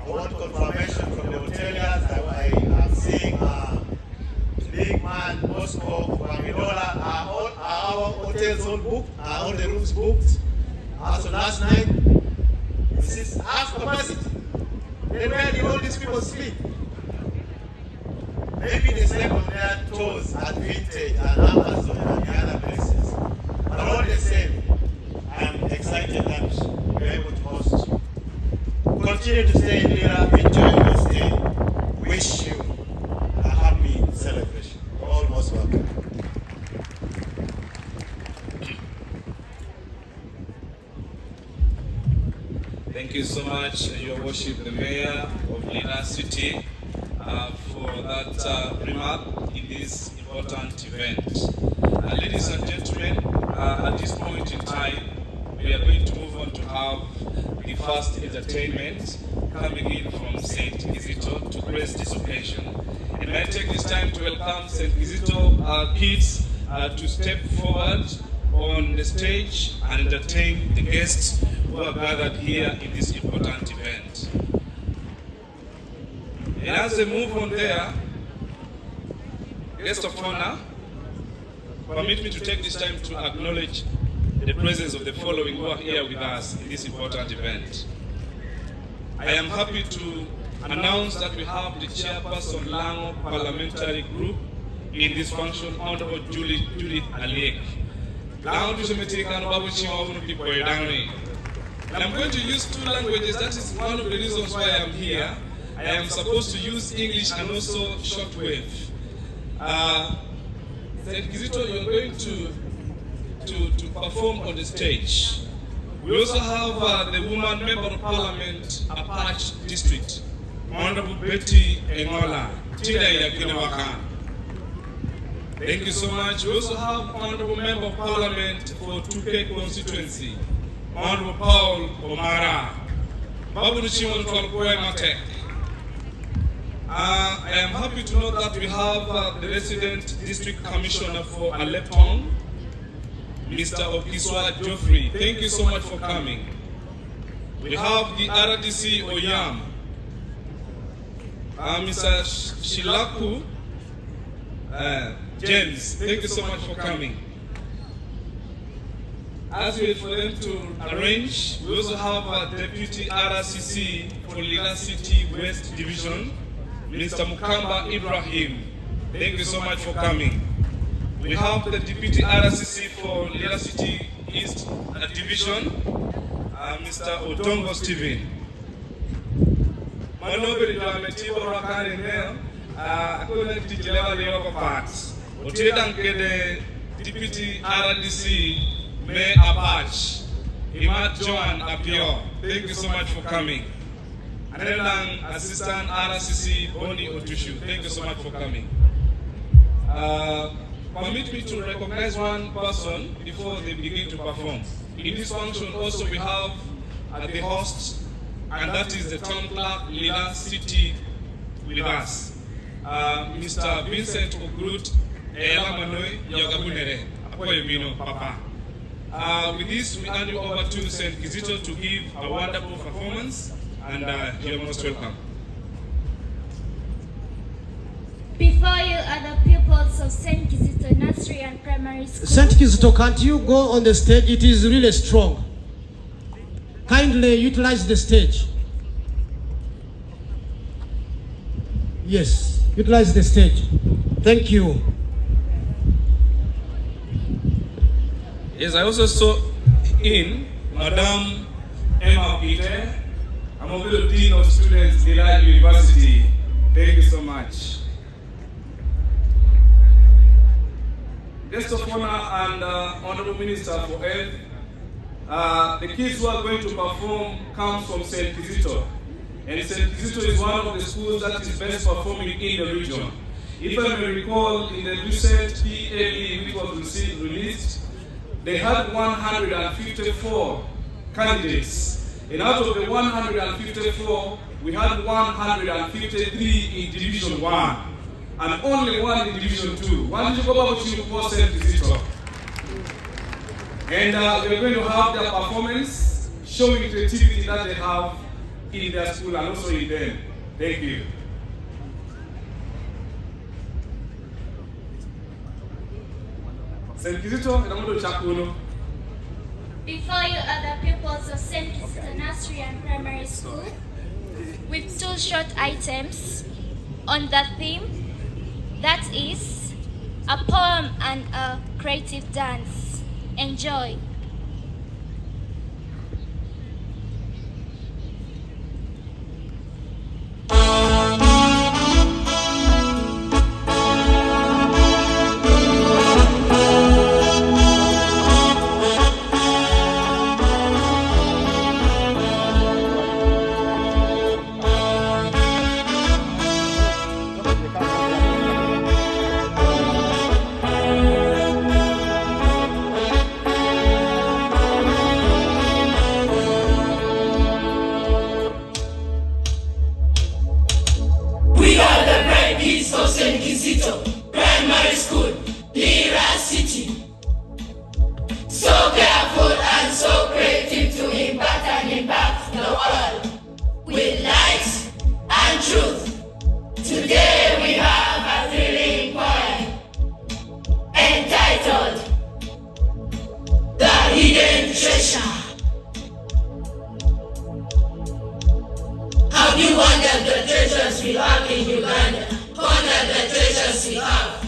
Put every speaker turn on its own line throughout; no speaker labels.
want confirmation from the hoteliers. I am seeing big man, Moscow, Bangidola. Are our hotels all booked? Are all the rooms booked? So last night, this is half capacity. Then where did all these people sleep? Maybe they slept on their toes at Vintage and Amazon and the other places. But all the same, I am excited that we are able to host you. Continue to stay in Lira, enjoy your stay. Wish you a happy celebration. You're all most welcome.
Thank you so much, Your Worship, the Mayor of Lira City, for that remark in this important event. Ladies and gentlemen, at this point in time, we are going to move on to have the first entertainment coming in from St. Kizito to grace this occasion. And I take this time to welcome St. Kizito kids to step forward on the stage and entertain the guests who are gathered here in this important event. And as they move on there, guest of honor, permit me to take this time to acknowledge the presence of the following who are here with us in this important event. I am happy to announce that we have the chairperson Lango Parliamentary Group in this function, Honorable Judith Aliek. And I'm going to use two languages. That is one of the reasons why I'm here. I am supposed to use English and also shortwave. St. Kizito, you're going to perform on the stage. We also have the woman member of parliament, Apache District, Honorable Betty Engola. Thank you so much. We also have Honorable Member of Parliament for Tuke constituency, Honorable Paul Omara. I am happy to know that we have the resident district commissioner for Aleptong, Mr. Okiswa Geoffrey. Thank you so much for coming. We have the RDC Oyam, Mr. Shilaku James. Thank you so much for coming. As we wait for them to arrange, we also have a Deputy RCC for Lira City West Division, Mr. Mukamba Ibrahim. Thank you so much for coming. We have the Deputy RCC for Lira City East Division, Mr. Odongo Stephen. Manobiri Dwametiba Rakani Neo, Akuna Tijelewa Leoko Parts. Otidankede Deputy RDC May Apache, Imad Joan Apio. Thank you so much for coming. And then Assistant RCC Boni Otushu. Thank you so much for coming. Permit me to recognize one person before they begin to perform. In this function also we have the host, and that is the town clerk Lira City with us. Mr. Vincent Ogrut Elamanoi Yogabunere. Apoyemino Papa. With this, we hand you over to St. Kizito to give a wonderful performance, and you're most welcome.
Before you are the pupils of St. Kizito Nursery and Primary School.
St. Kizito, can't you go on the stage? It is really strong. Kindly utilize the stage. Yes, utilize the stage. Thank you.
Yes, I also saw in Madame Emma Peter, I'm a little Dean of Students, Lira University. Thank you so much. Guest of honor and Honorable Minister for Health, the kids who are going to perform come from St. Kizito. And St. Kizito is one of the schools that is best performing in the region. If I may recall, in the recent PLE which was released, they had 154 candidates. And out of the 154, we had 153 in Division 1. And only one in Division 2. One is about St. Kizito. And we're going to have their performance, showing creativity that they have in their school and also in them. Thank you.
Before you other pupils of St. Kizito Nursery and Primary School, with 2 short items on the theme, that is a poem and a creative dance. Enjoy.
St. Kizito Primary School, Lira City. So careful and so creative to impact the world with light and truth. Today we have a thrilling poem entitled The Hidden Treasure. Have you wondered the treasures we have in Uganda? Wondered the treasures we have.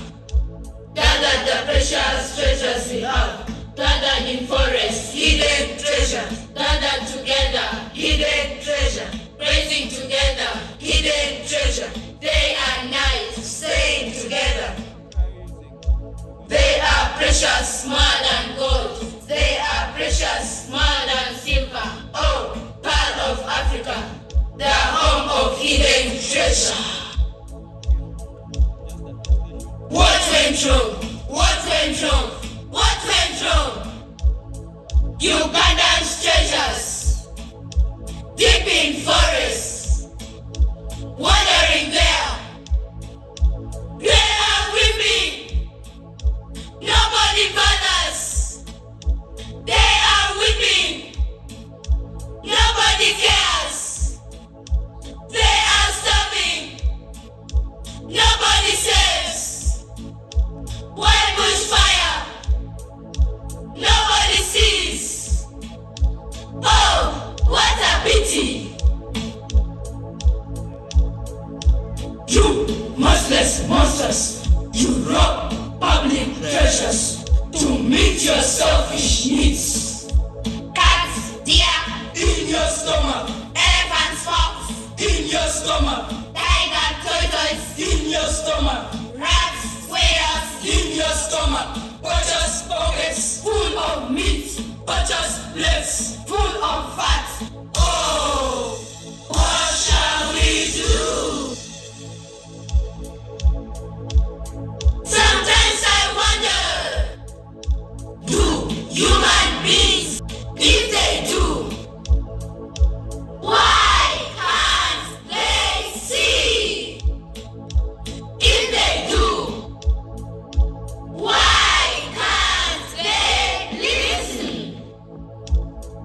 Gathered the precious treasures we have. Gathered in forests, hidden treasure. Gathered together, hidden treasure. Praising together, hidden treasure. Day and night, staying together. They are precious, more than gold. They are precious, more than silver. Oh, pearl of Africa, the home of hidden treasure. What went wrong? What went wrong? What went wrong? Uganda's treasures, deep in forests, wandering there. They are weeping. Nobody bothers. They are weeping. Nobody cares. They are starving. Nobody saves. Why bushfire? Nobody sees. Oh, what a pity. You merciless monsters, you rob public treasures to meet your selfish needs. Cats, deer, in your stomach. Elephants, fox, in your stomach. Tiger, tortoise, in your stomach. Rats, squirrels, in your stomach. Butcher's pockets full of meat. Butcher's plates full of fat. Oh, what shall we do? Sometimes I wonder, do human beings, if they do, why can't they see? If they do, why can't they listen?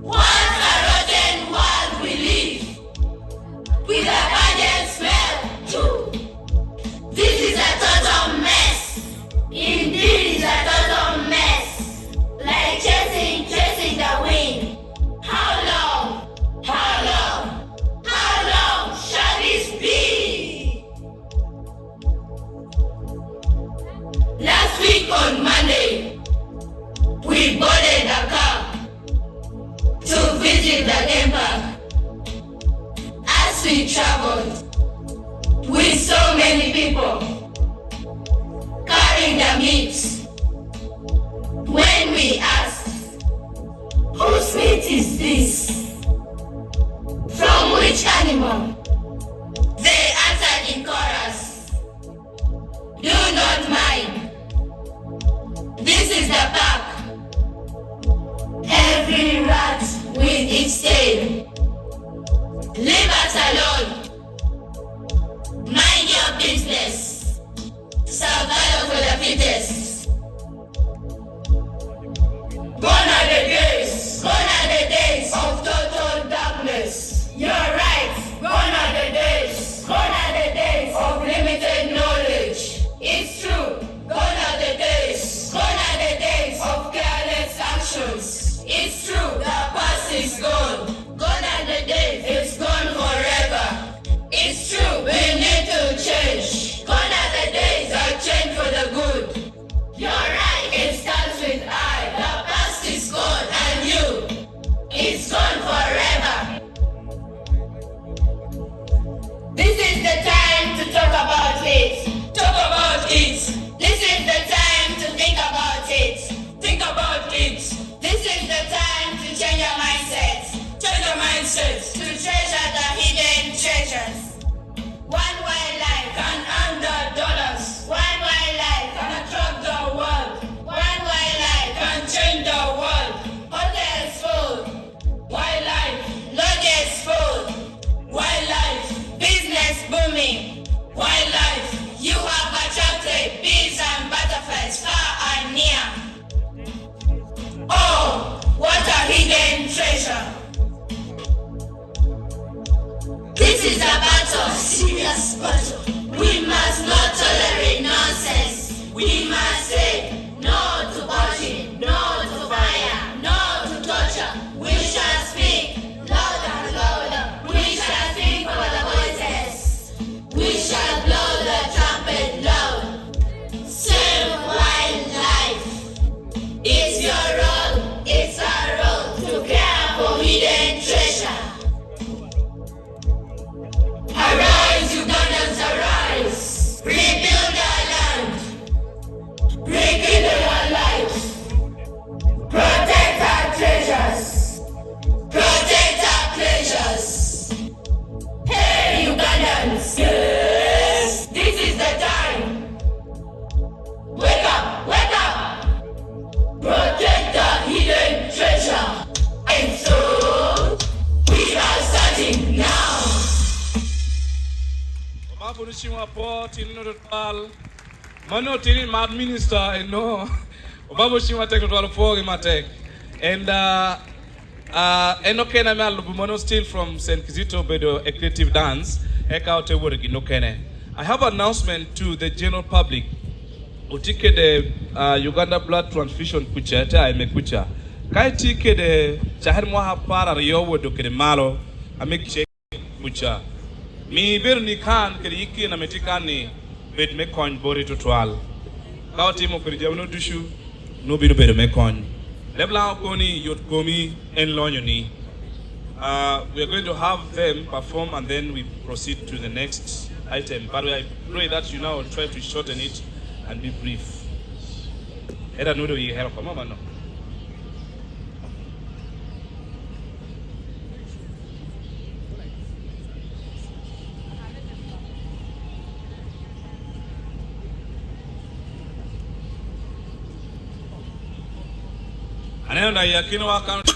What a rotten world we live, with a pungent smell too. This is a total mess. Indeed, it's a total mess. Like chasing the wind. How long? How long? How long shall this be? Last week on Monday, we boarded a car to visit the game park. As we traveled with so many people carrying the meat, when we asked, whose meat is this? From which animal? They answered in chorus, do not mind. This is the park. Every rat with its tail. Leave us alone. Mind your business. Survival for the fittest. This is a battle, serious battle. We must not tolerate nonsense. We must say no to bullying, no to fire, no to torture. We shall speak louder and louder. We shall speak for the voices. We shall blow the trumpet loud. Save wildlife. It's your role, it's our role to care for hidden treasure. Arise, Ugandans, arise. Rebuild our land. Rekindle our lives. Protect our treasures. Protect our pleasures. Hey, Ugandans. Yes, this is the time. Wake up, wake up. Protect the hidden treasure. And so, we are starting now.
Obaburushimwa port in total. Mano tini mad minister no. Obaburushimwa tek total for matek. And enokena me alubu mano still from St. Kizito Bedo a creative dance. Eka ote worgi nokene. I have an announcement to the general public. Utike de Uganda blood transfusion kucha ata imekucha. Kai tike de chahar mwa para riyowo do kede malo amekche kucha. Mi berni kan kede iki na metikani bed me coin bori total. Kao timo kede jamno dushu no bino bed me coin. Lebla koni yot komi en lonyoni. We are going to have them perform and then we proceed to the next item. But I pray that you now try to shorten it and be brief. Era nudo yi help mama no. Anaenda yakino account.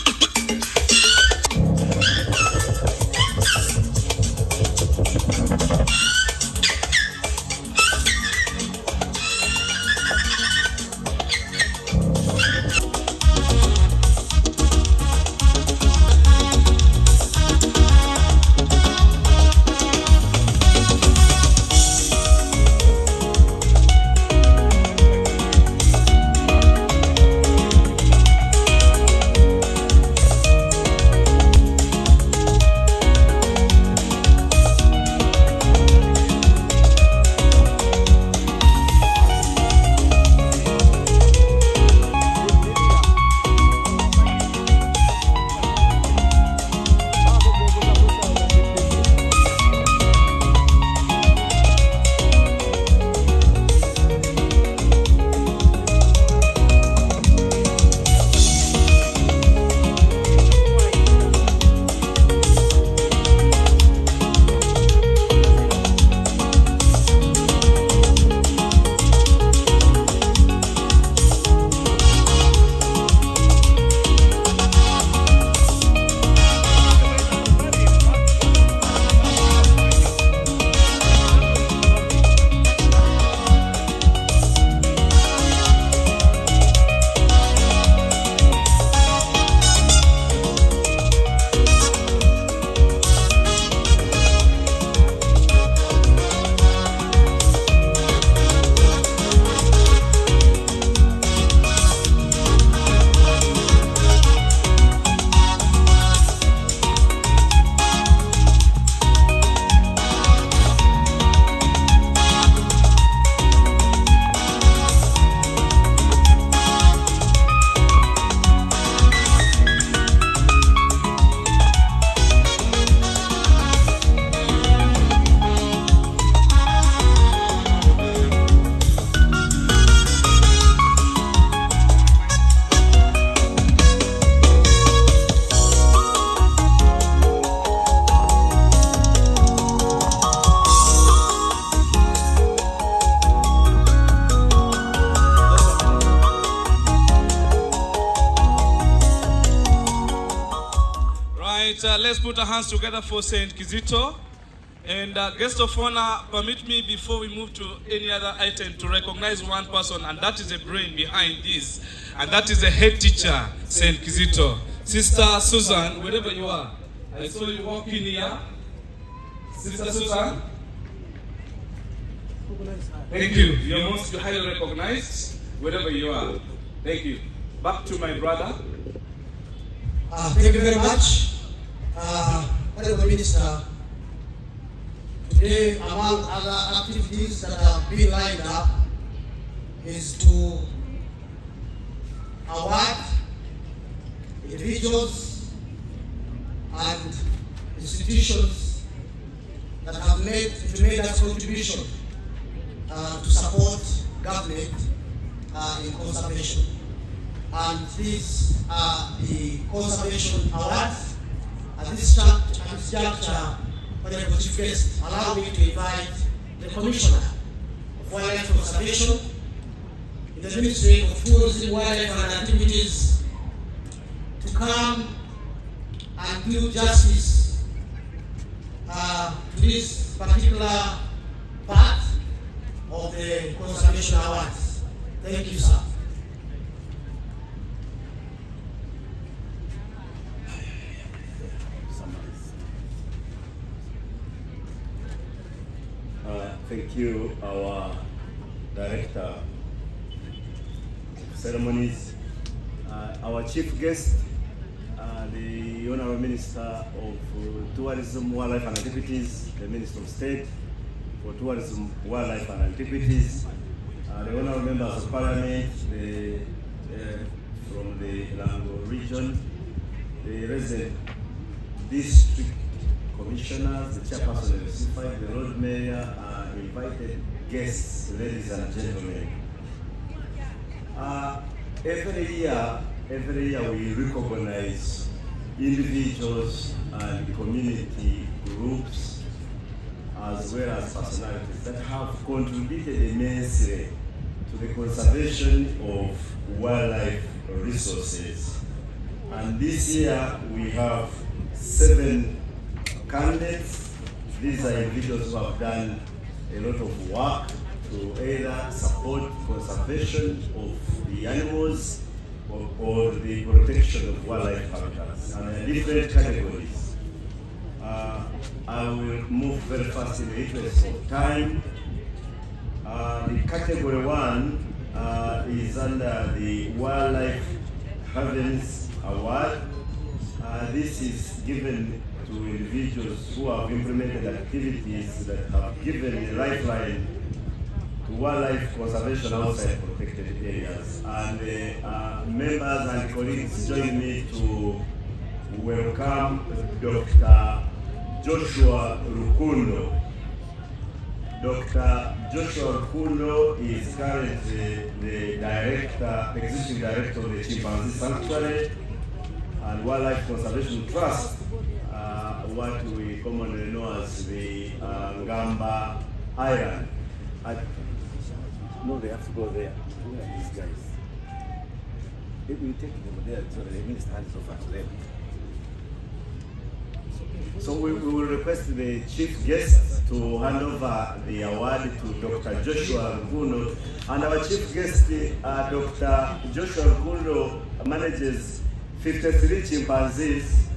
Let's put our hands together for St. Kizito. And guest of honor, permit me before we move to any other item to recognize one person, and that is the brain behind this. And that is the head teacher, St. Kizito. Sister Susan, wherever you are, I saw you walking here. Sister Susan. Thank you. You're most highly recognized wherever you are. Thank you. Back to my brother.
Thank you very much. Honorable Minister, today among other activities that have been lined up is to award individuals and institutions that have made tremendous contribution to support government in conservation. And these are the conservation awards. At this juncture, Honorable Chief Guest, allow me to invite the Commissioner of Wildlife Conservation in the Ministry of Tourism, Wildlife and Activities to come and do justice to this particular part of the conservation awards. Thank you, sir.
Thank you, our Director of Ceremonies, our Chief Guest, the Honorable Minister of Tourism, Wildlife and Activities, the Minister of State for Tourism, Wildlife and Activities, the Honorable Members of Parliament from the Lango region, the resident district commissioners, the chairperson of the the road mayor, invited guests, ladies and gentlemen. Every year we recognize individuals and community groups as well as personalities that have contributed immensely to the conservation of wildlife resources. And this year we have 7 candidates. These are individuals who have done a lot of work to either support conservation of the animals or the protection of wildlife habitats, and in different categories. I will move very fast in the interest of time. The category 1 is under the Wildlife Havens Award. This is given to individuals who have implemented activities that have given a lifeline to wildlife conservation outside protected areas. And members and colleagues join me to welcome Dr. Joshua Rukundo. Dr. Joshua Rukundo is currently the executive director of the Chimpanzee Sanctuary and Wildlife Conservation Trust, what we commonly know as the Ngamba Island. No, they have to go there. Who are these guys? If we take them there, so the minister hands over to them. So we will request the chief guest to hand over the award to Dr. Joshua Rukundo. And our chief guest, Dr. Joshua Rukundo, manages 53 chimpanzees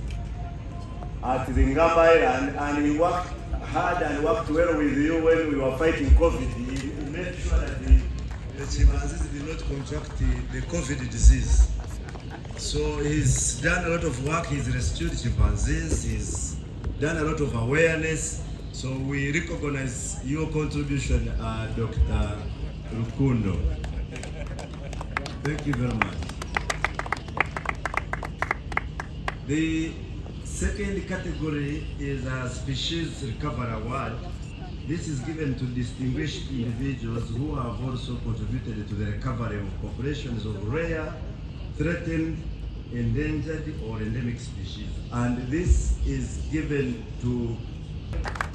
at the Ngamba Island, and he worked hard and worked well with you when we were fighting COVID. He made sure that the chimpanzees did not contract the COVID disease. So he's done a lot of work. He's rescued chimpanzees. He's done a lot of awareness. So we recognize your contribution, Dr. Rukundo. Thank you very much. The second category is a Species Recovery Award. This is given to distinguished individuals who have also contributed to the recovery of populations of rare, threatened, endangered, or endemic species. And this is given to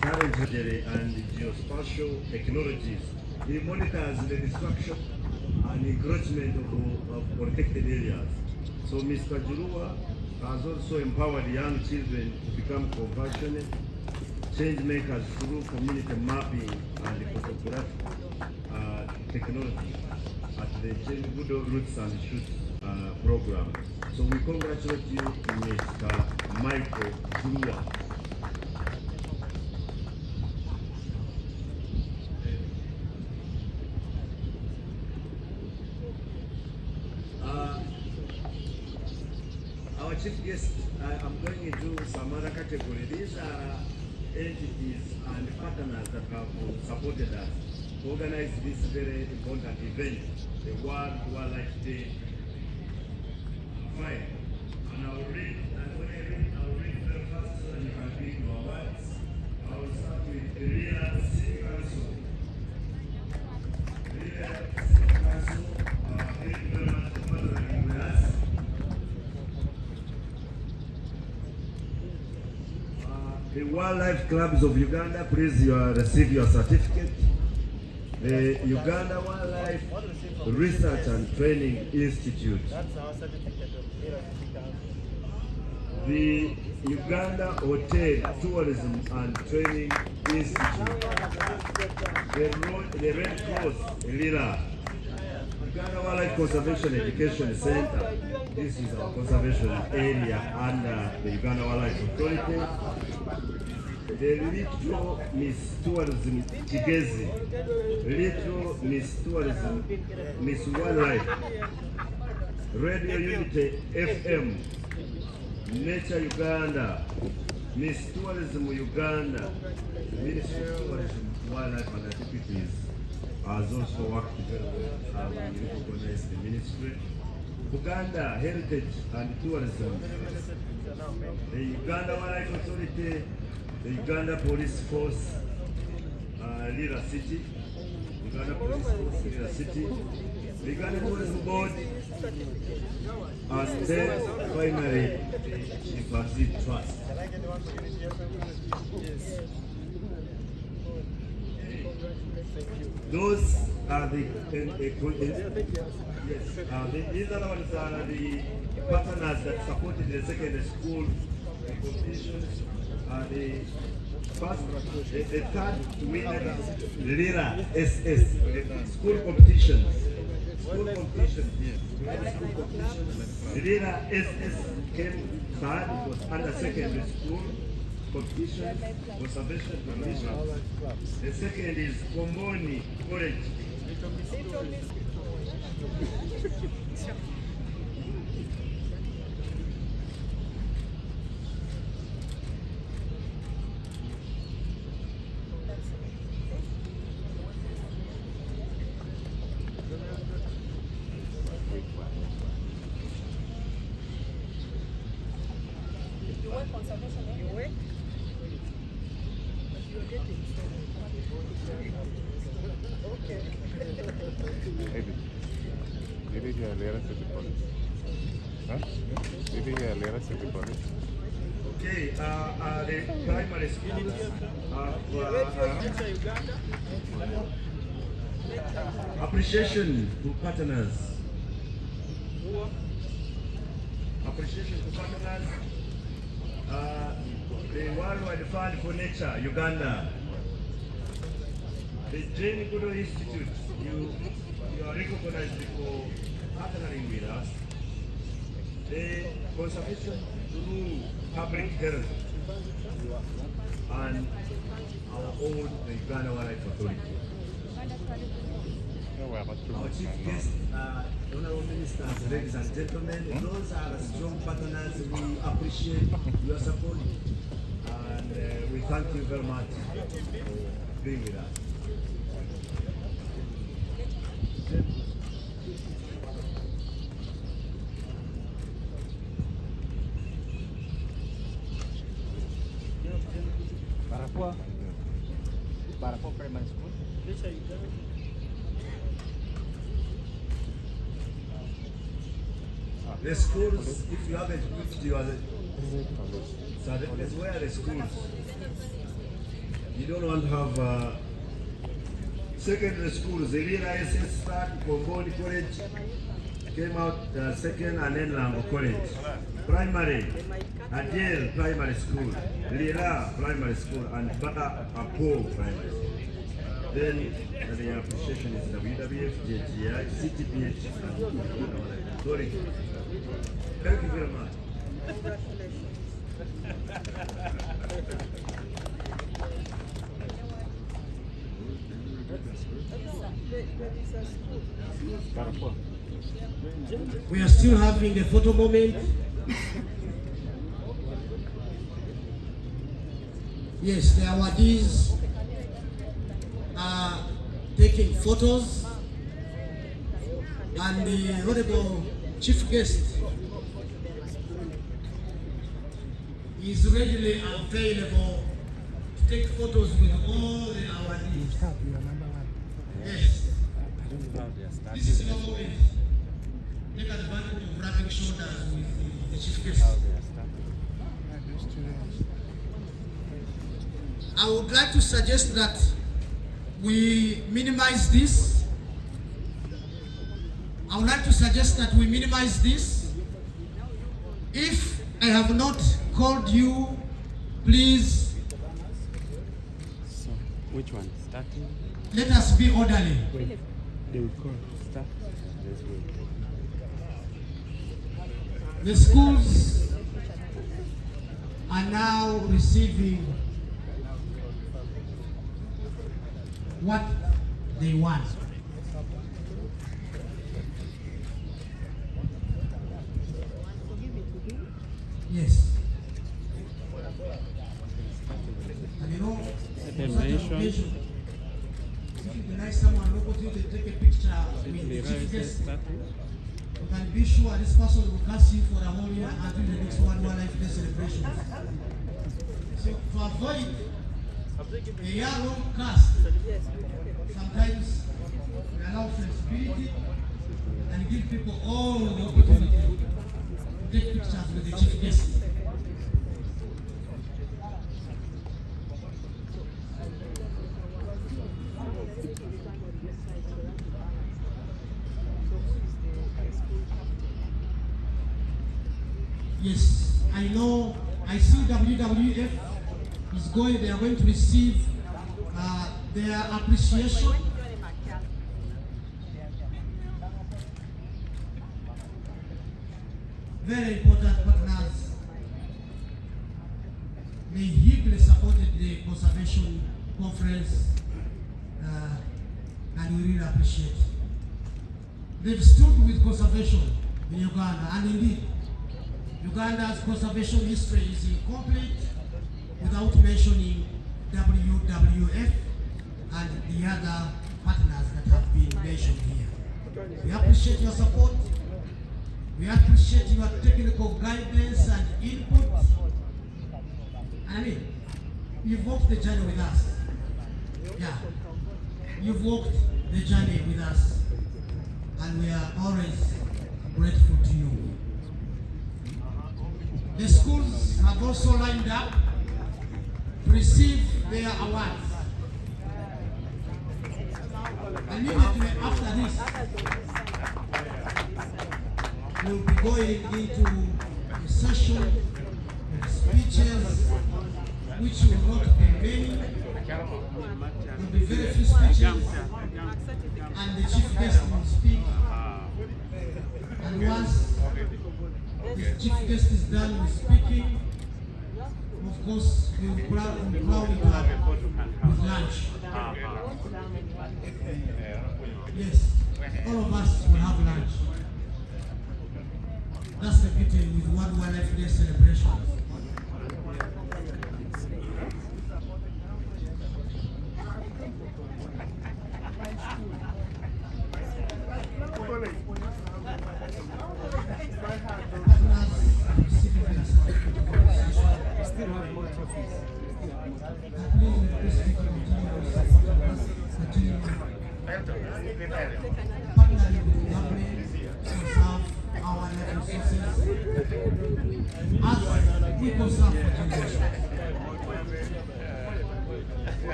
current and geospatial technologies. It monitors the destruction and encroachment of protected areas. So Mr. Jurua has also empowered young children to become compassionate change makers through community mapping and photographic technology at the Good Roots and Shoots program. So we congratulate you, Mr. Michael Jurua. chief guest, I'm going into some other category. These are entities and partners that have supported us to organize this very important event, the World Wildlife Day. Fine. And I'll read, and when I read, I'll read very fast so that you can read your words. I will start with the Lira City Council. Lira City Council, thank you very much for partnering with us. The Wildlife Clubs of Uganda, please receive your certificate. The Uganda Wildlife Research and Training Institute. The Uganda Hotel Tourism and Training Institute. The Red Cross, Lira. Uganda Wildlife Conservation Education Center. This is our conservation area under the Uganda Wildlife Authority. The Little Miss Tourism Kigezi, Little Miss Tourism, Miss Wildlife, Radio Unity FM, Nature Uganda, Miss Tourism Uganda, Ministry of Tourism, Wildlife and Activities has also worked very well when you recognize the ministry. Uganda Heritage and Tourism, the Uganda Wildlife Authority, the Uganda Police Force, Lira City, Uganda Police Force, Lira City, the Uganda Tourism Board, and then finally the University Trust. Those are the yes. These are the ones that are the partners that supported the secondary school competitions. The third winner, Lira SS, school competitions. Lira SS came third, it was under secondary school competition, conservation competition. The second is Komboni College.
Did you hear Lira City Police? Huh? Did you hear Lira City Police?
Okay, the primary schools appreciation to partners. Appreciation to partners. The Worldwide Fund for Nature, Uganda. The Jane Goodall Institute, you are recognized for partnering with us. The Conservation through Public Health and our own the Uganda Wildlife Authority. Our chief guest, honorable ministers, ladies and gentlemen, those are strong partners. We appreciate your support and we thank you very much for being with us.
Barapua Primary School.
The schools, if you haven't put your certificates, where are the schools? You don't want to have secondary schools. The Lira SS start, Komboni College came out second, and then Lambo College. Primary, Adele Primary School, Lira Primary School, and Bata Apo Primary School. Then the appreciation is WWF, JGI, CTPH, and Authority. Thank you very much.
We are still having a photo moment Yes, the awardees are taking photos, and the Honorable Chief Guest is readily available to take photos with all the awardees. Yes. This is your moment. Take advantage of rubbing shoulders with the Chief Guest. I would like to suggest that we minimize this. I would like to suggest that we minimize this. If I have not called you, please.
So, which one? Starting?
Let us be orderly.
Wait, they will call. Start. Let's wait.
The schools are now receiving what they want. Yes. And you know,
They mention.
if you like someone local to take a picture with the
Lira
chief
is
guest,
starting.
you can be sure this person will cast you for a whole year until the next Wildlife Day celebration. So to avoid a year-long cast, sometimes we allow flexibility and give people all the opportunity to take pictures with the chief guest. Yes, I know. I see WWF is going. They are going to receive their appreciation. Very important partners. They hugely supported the conservation conference, and we really appreciate. They've stood with conservation in Uganda, and indeed, Uganda's conservation history is incomplete without mentioning WWF and the other partners that have been mentioned here. We appreciate your support. We appreciate your technical guidance and input. I mean, you've walked the journey with us. Yeah, you've walked the journey with us, and we are always grateful to you. The schools have also lined up to receive their awards. Immediately after this, we'll be going into a session of speeches, which will not be many. There will be very few speeches, and the chief guest will speak. And once the chief guest is done with speaking, of course, we will crown it up with lunch. Yes, all of us will have lunch. That's the beauty with World Wildlife Day celebration.
Still have more trophies.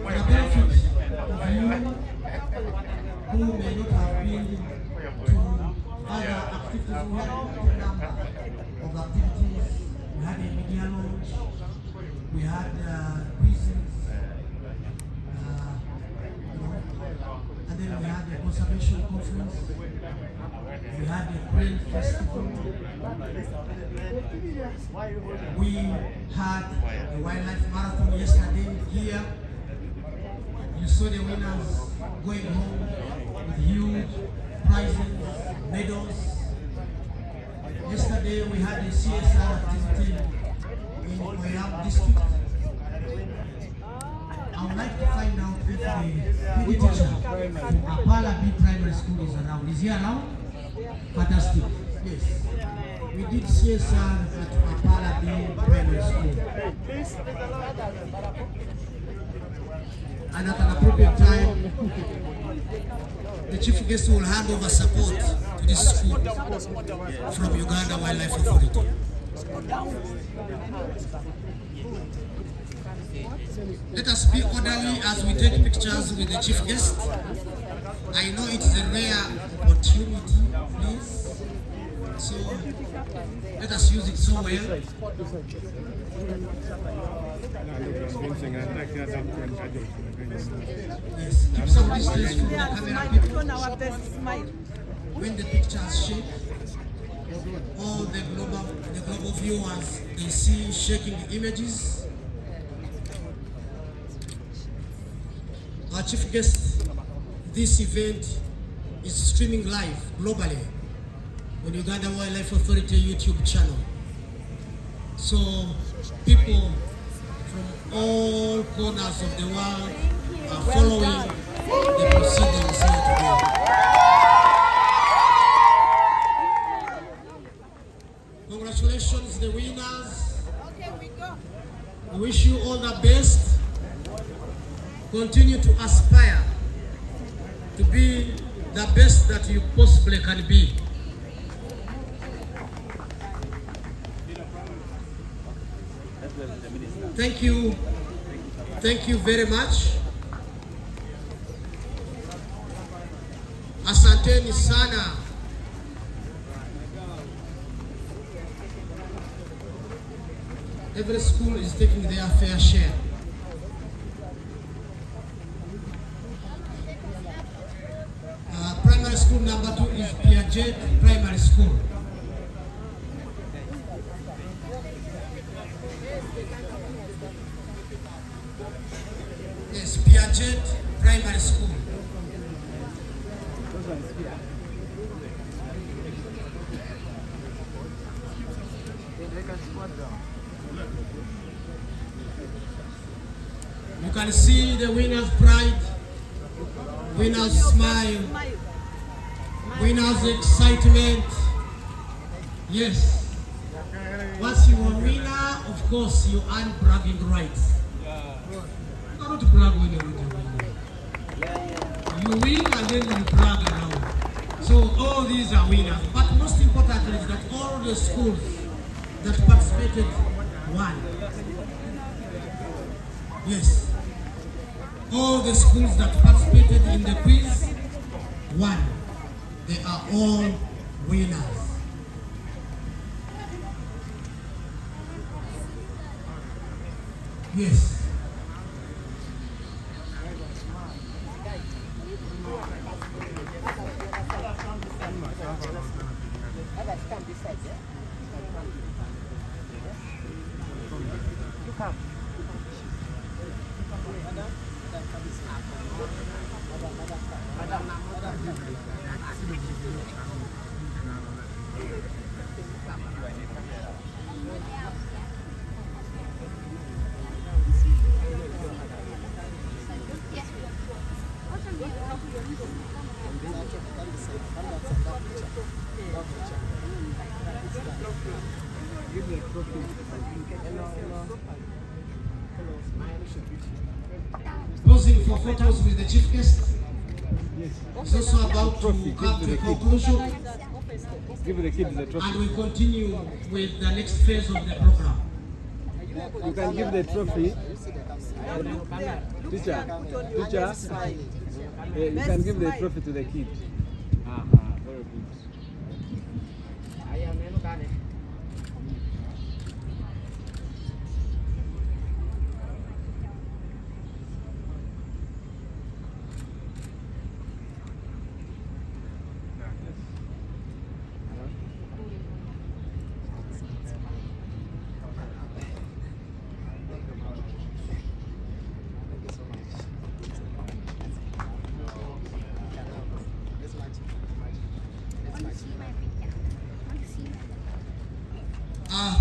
For the benefit of you who may not have been to other activities, we had a limited number of activities. We had a media launch, we had quizzes, and then we had the conservation conference, we had the Brain Festival, we had the Wildlife Marathon yesterday here. You saw the winners going home with huge prizes, medals. Yesterday we had a CSR activity in Oyam district. I would like to find out if the PD teacher from Apala B Primary School is around. Is he around? Fantastic. Yes. We did CSR at Apala B Primary School. And at an appropriate time, the chief guest will hand over support to this school from Uganda Wildlife Authority. Let us be orderly as we take pictures with the chief guest. I know it is a rare opportunity, please. So let us use it so well. Yes, keep some distance from the camera people. When the pictures shake, all the global viewers, they see shaking the images. Our chief guest, this event is streaming live globally on Uganda Wildlife Authority YouTube channel. So people from all corners of the world are following the proceedings here today. Congratulations, the winners. We wish you all the best. Continue to aspire to be the best that you possibly can be. Thank you. Thank you very much. Asanteni sana. Every school is taking their fair share. Primary school number 2 is Piaget Primary School. Yes, Piaget Primary School. You can see the winner's pride, winner's smile, winner's excitement. Yes. Once you are a winner, of course you earn bragging rights. You cannot brag when you win. You win and then you brag around. So all these are winners. But most importantly is that all the schools that participated won. Yes. All the schools that participated in the quiz won. They are all winners. Yes. Posing for photos with the chief guest. It's also about to come to conclusion.
Give the kids the trophy.
And we continue with the next phase of the program.
You can give the trophy. Teacher, you can give the trophy to the kid. Very good.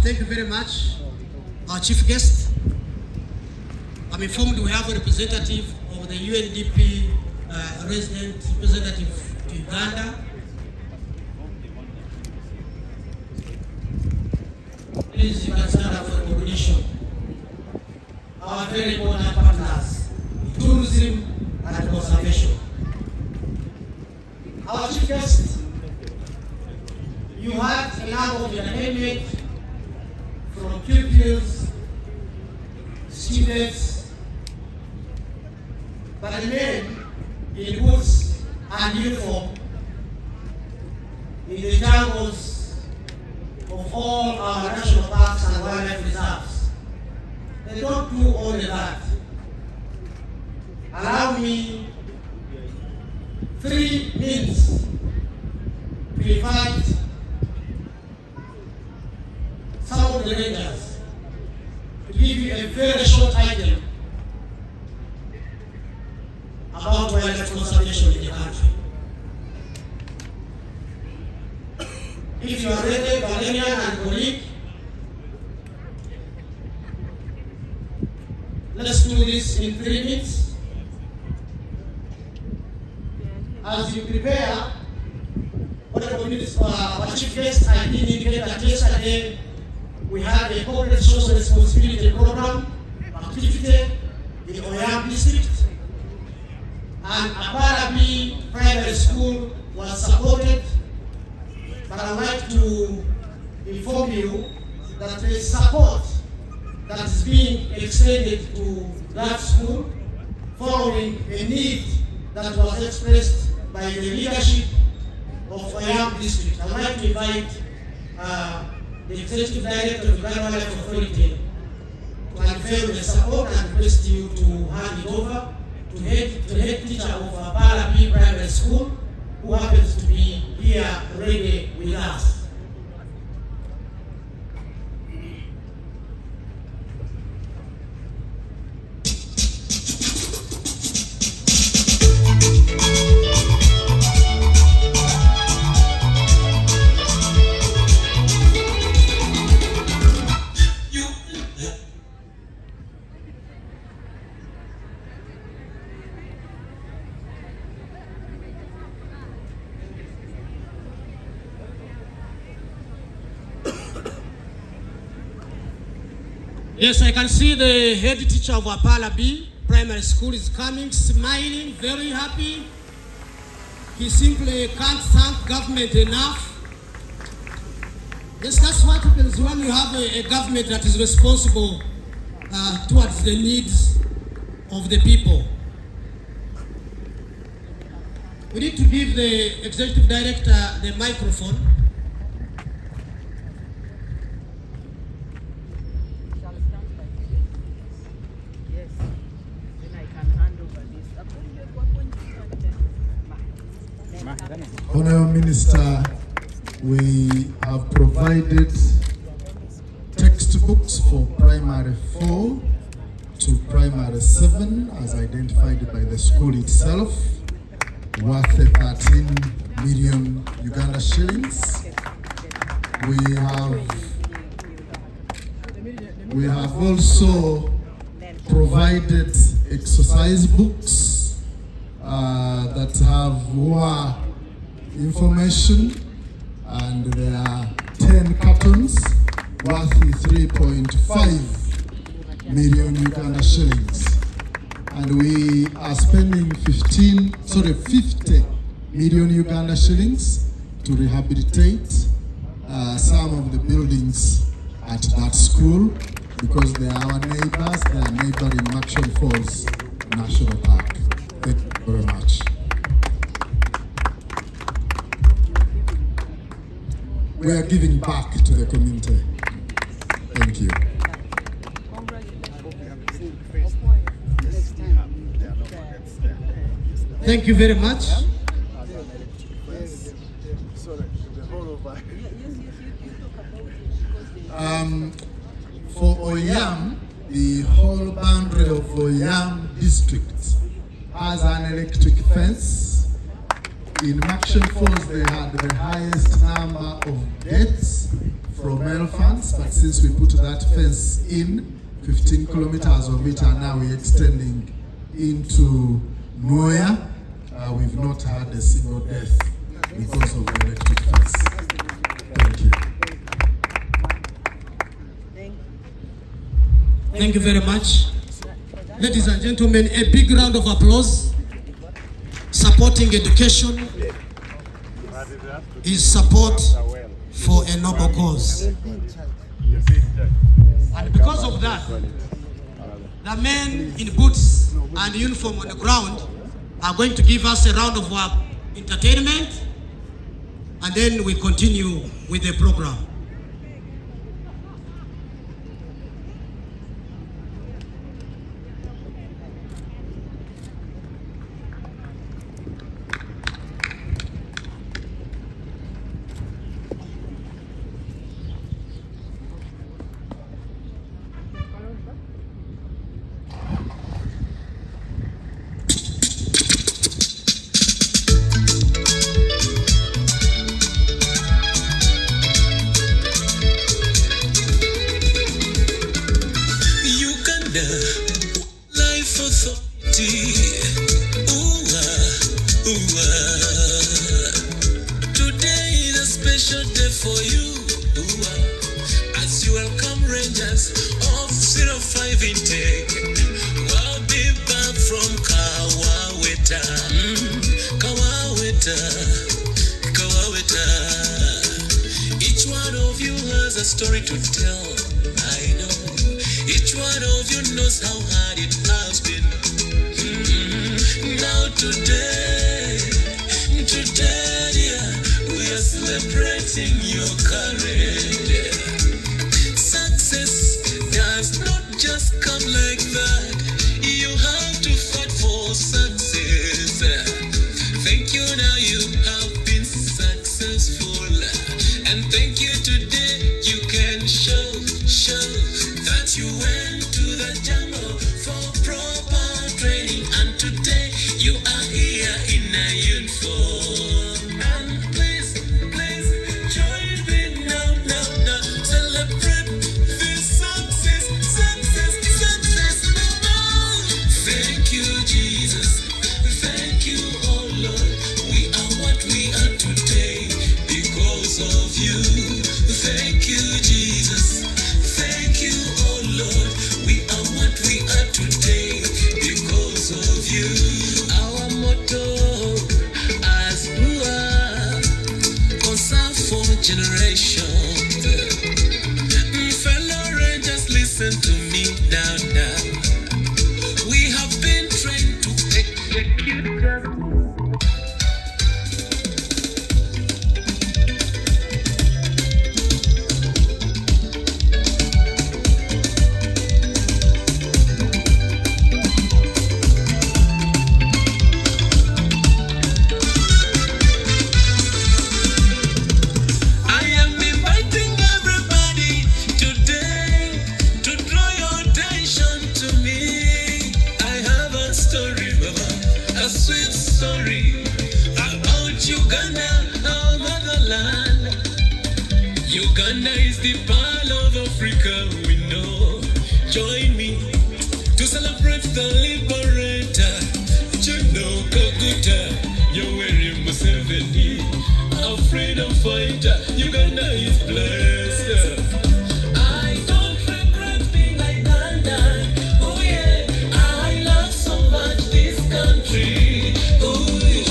Thank you very much. our chief guest. I'm informed we have a representative of the UNDP resident representative to Uganda. Please, you can stand up for recognition. Our very important partners, tourism and conservation. Our chief guest, you had a number of entertainment from pupils, students, but remain in boots and uniform in the jungles of all our national parks and wildlife reserves. They don't do only that. Allow me 3 minutes to invite some of the rangers to give you a very short item about wildlife conservation in the country. If you are ready, Valerian and colleague, let's do this in 3 minutes. As you prepare, our chief guest, I did indicate that yesterday we had a corporate social responsibility program activity in Oyam district, and Aparabi Primary School was supported. But I would like to inform you that there is support that is being extended to that school following a need that was expressed by the leadership of Oyam district. I would like to invite the Executive Director of the Uganda Wildlife Authority to unveil the support and request you to hand it over to the head teacher of Aparabi Primary School, who happens to be here ready with us. Yes, I can see the head teacher of Aparabi Primary School is coming, smiling, very happy. He simply can't thank government enough. Yes, that's what happens when you have a government that is responsible towards the needs of the people. We need to give the executive director the microphone.
Honorable Minister, we have provided textbooks for primary 4 to primary 7 as identified by the school itself, worth 13 million Uganda shillings. We have also provided exercise books that have more information, and there are 10 cartons worth 3.5 million Uganda shillings. And we are spending 50 million Uganda shillings to rehabilitate some of the buildings at that school, because they are our neighbors, they are neighboring Maxwell Falls National Park. Thank you very much. We are giving back to the community. Thank you.
Thank you very much.
For Oyam, the whole boundary of Oyam district has an electric fence. In Maxwell Falls, they had the highest number of deaths from male funds, but since we put that fence in, 15 kilometers of it are now extending into Noya. We've not had a single death because of the electric fence. Thank you.
Thank you very much. Ladies and gentlemen, a big round of applause. Supporting education is support for a noble cause. And because of that, the men in boots and uniform on the ground are going to give us a round of entertainment, and then we continue with the program.
Life authority. Today is a special day for you. As you welcome Rangers of 05 intake. We'll be back from Kawaweta. Kawaweta. Each one of you has a story to tell. I know. Each one of you knows how hard it has been. Now today, yeah, we are celebrating your courage. Success does not just come like that. You have to fight for success. Thank you, now you have been successful. And thank you, today you can show that you went to the jungle for proper training, and today you are here in a uniform. And please join me now, celebrate this success. Thank you, Jesus. Thank you, oh Lord. We are what we are today because of you. Thank you, Jesus. Thank you, oh Lord. We are what we are today because of you. Our motto as we are, conserve for generations. Fellow Rangers, listen to me now. We have been trained to execute justice. Uganda is the pearl of Africa, we know. Join me to celebrate the liberator, General Kaguta, Yoweri Museveni, our freedom fighter. Uganda is blessed. I don't regret being Ugandan. Oh yeah, I love so much this country. Oh,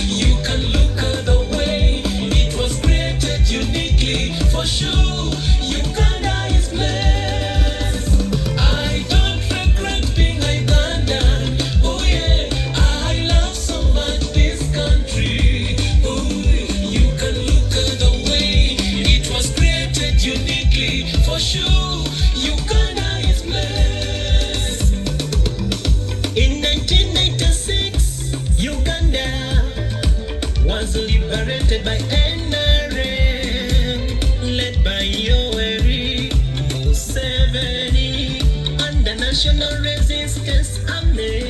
you can look at the way it was created uniquely. For sure, Uganda is blessed. I don't regret being Ugandan. Oh yeah, I love so much this country. Oh, you can look at the way it was created uniquely. For sure, Uganda is blessed. In 1996, Uganda was liberated by National Resistance Army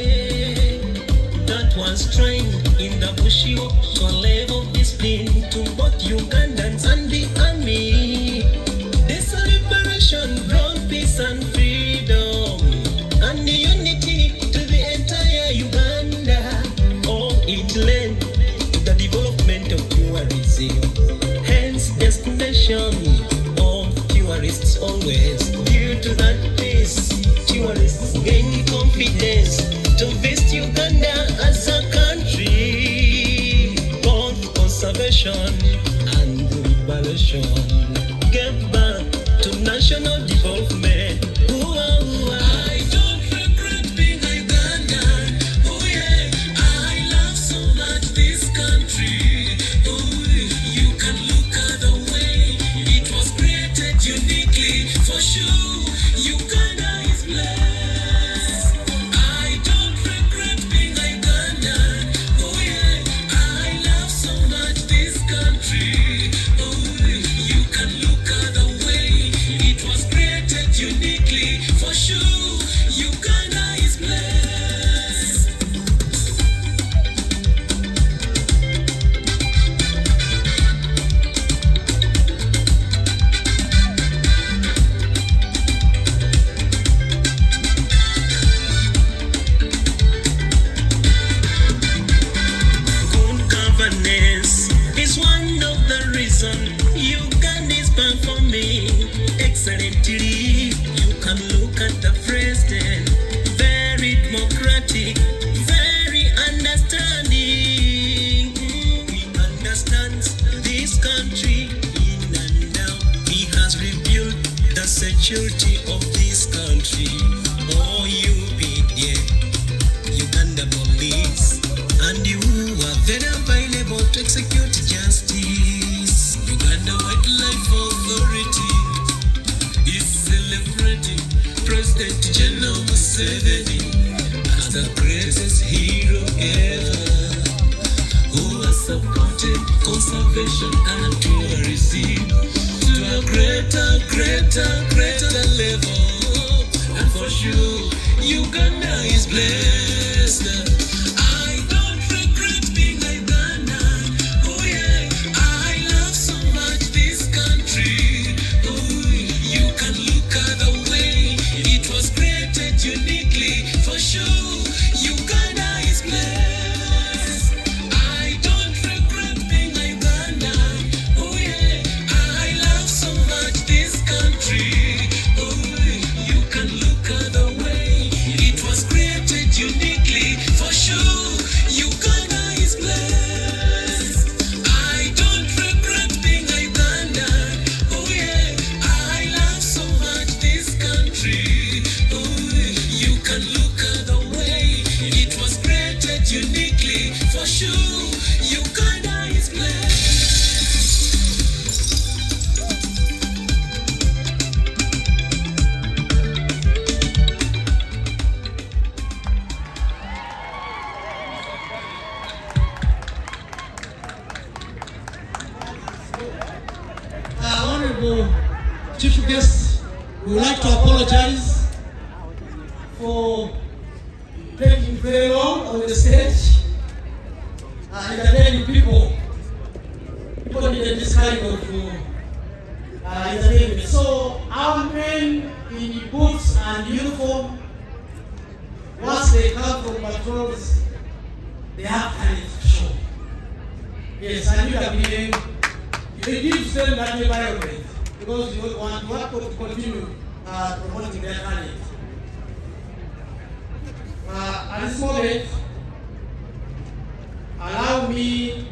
that was trained in the bushy to a level of discipline to both Ugandans and the army. This nation brought peace and freedom and unity to the entire Uganda. Oh, it led to the development of tourism, hence destination of tourists always. Due to that peace, tourists gain confidence to visit Uganda as a country. Both conservation and liberation gave birth to national development. I don't regret being a Ugandan. Oh yeah, I love so much this country. Oh, you can look at the way it was created uniquely. For sure, Uganda is blessed. I don't regret being a Ugandan. Oh yeah, I love so much this country. Oh, you can look at the way it was created uniquely. For sure, Uganda is blessed. Good governance is one of the reasons Uganda is performing excellently. You can look at the president, very democratic, very understanding. He understands this country in and out. He has rebuilt the security of this country. Oh, you yeah, Uganda police, and you are very available to execute justice. Uganda Wildlife Authority is celebrating President General Museveni as the greatest hero ever, who has supported conservation and tourism to a greater level. And for sure, Uganda is blessed. I don't regret being a Ugandan. Oh yeah, I love so much this country. Oh, you can look at the way it was created uniquely. For sure, Uganda is blessed. I don't regret being a Ugandan. Oh yeah, I love so much this country. Oh, you can look at the way it was created uniquely. For sure, Uganda is blessed. I don't regret being a Ugandan. Oh yeah, I love so much this country. Oh, you can look at the way it was created uniquely. For sure, Uganda is blessed.
Honorable Chief Guest, we would like to apologize for taking very long on the stage entertaining people. People needed this kind of entertainment. So our men in boots and uniform, once they come from patrols, they have talent to show. Yes, and you have been. It gives them that environment because you want to continue promoting their talent. At this moment, allow me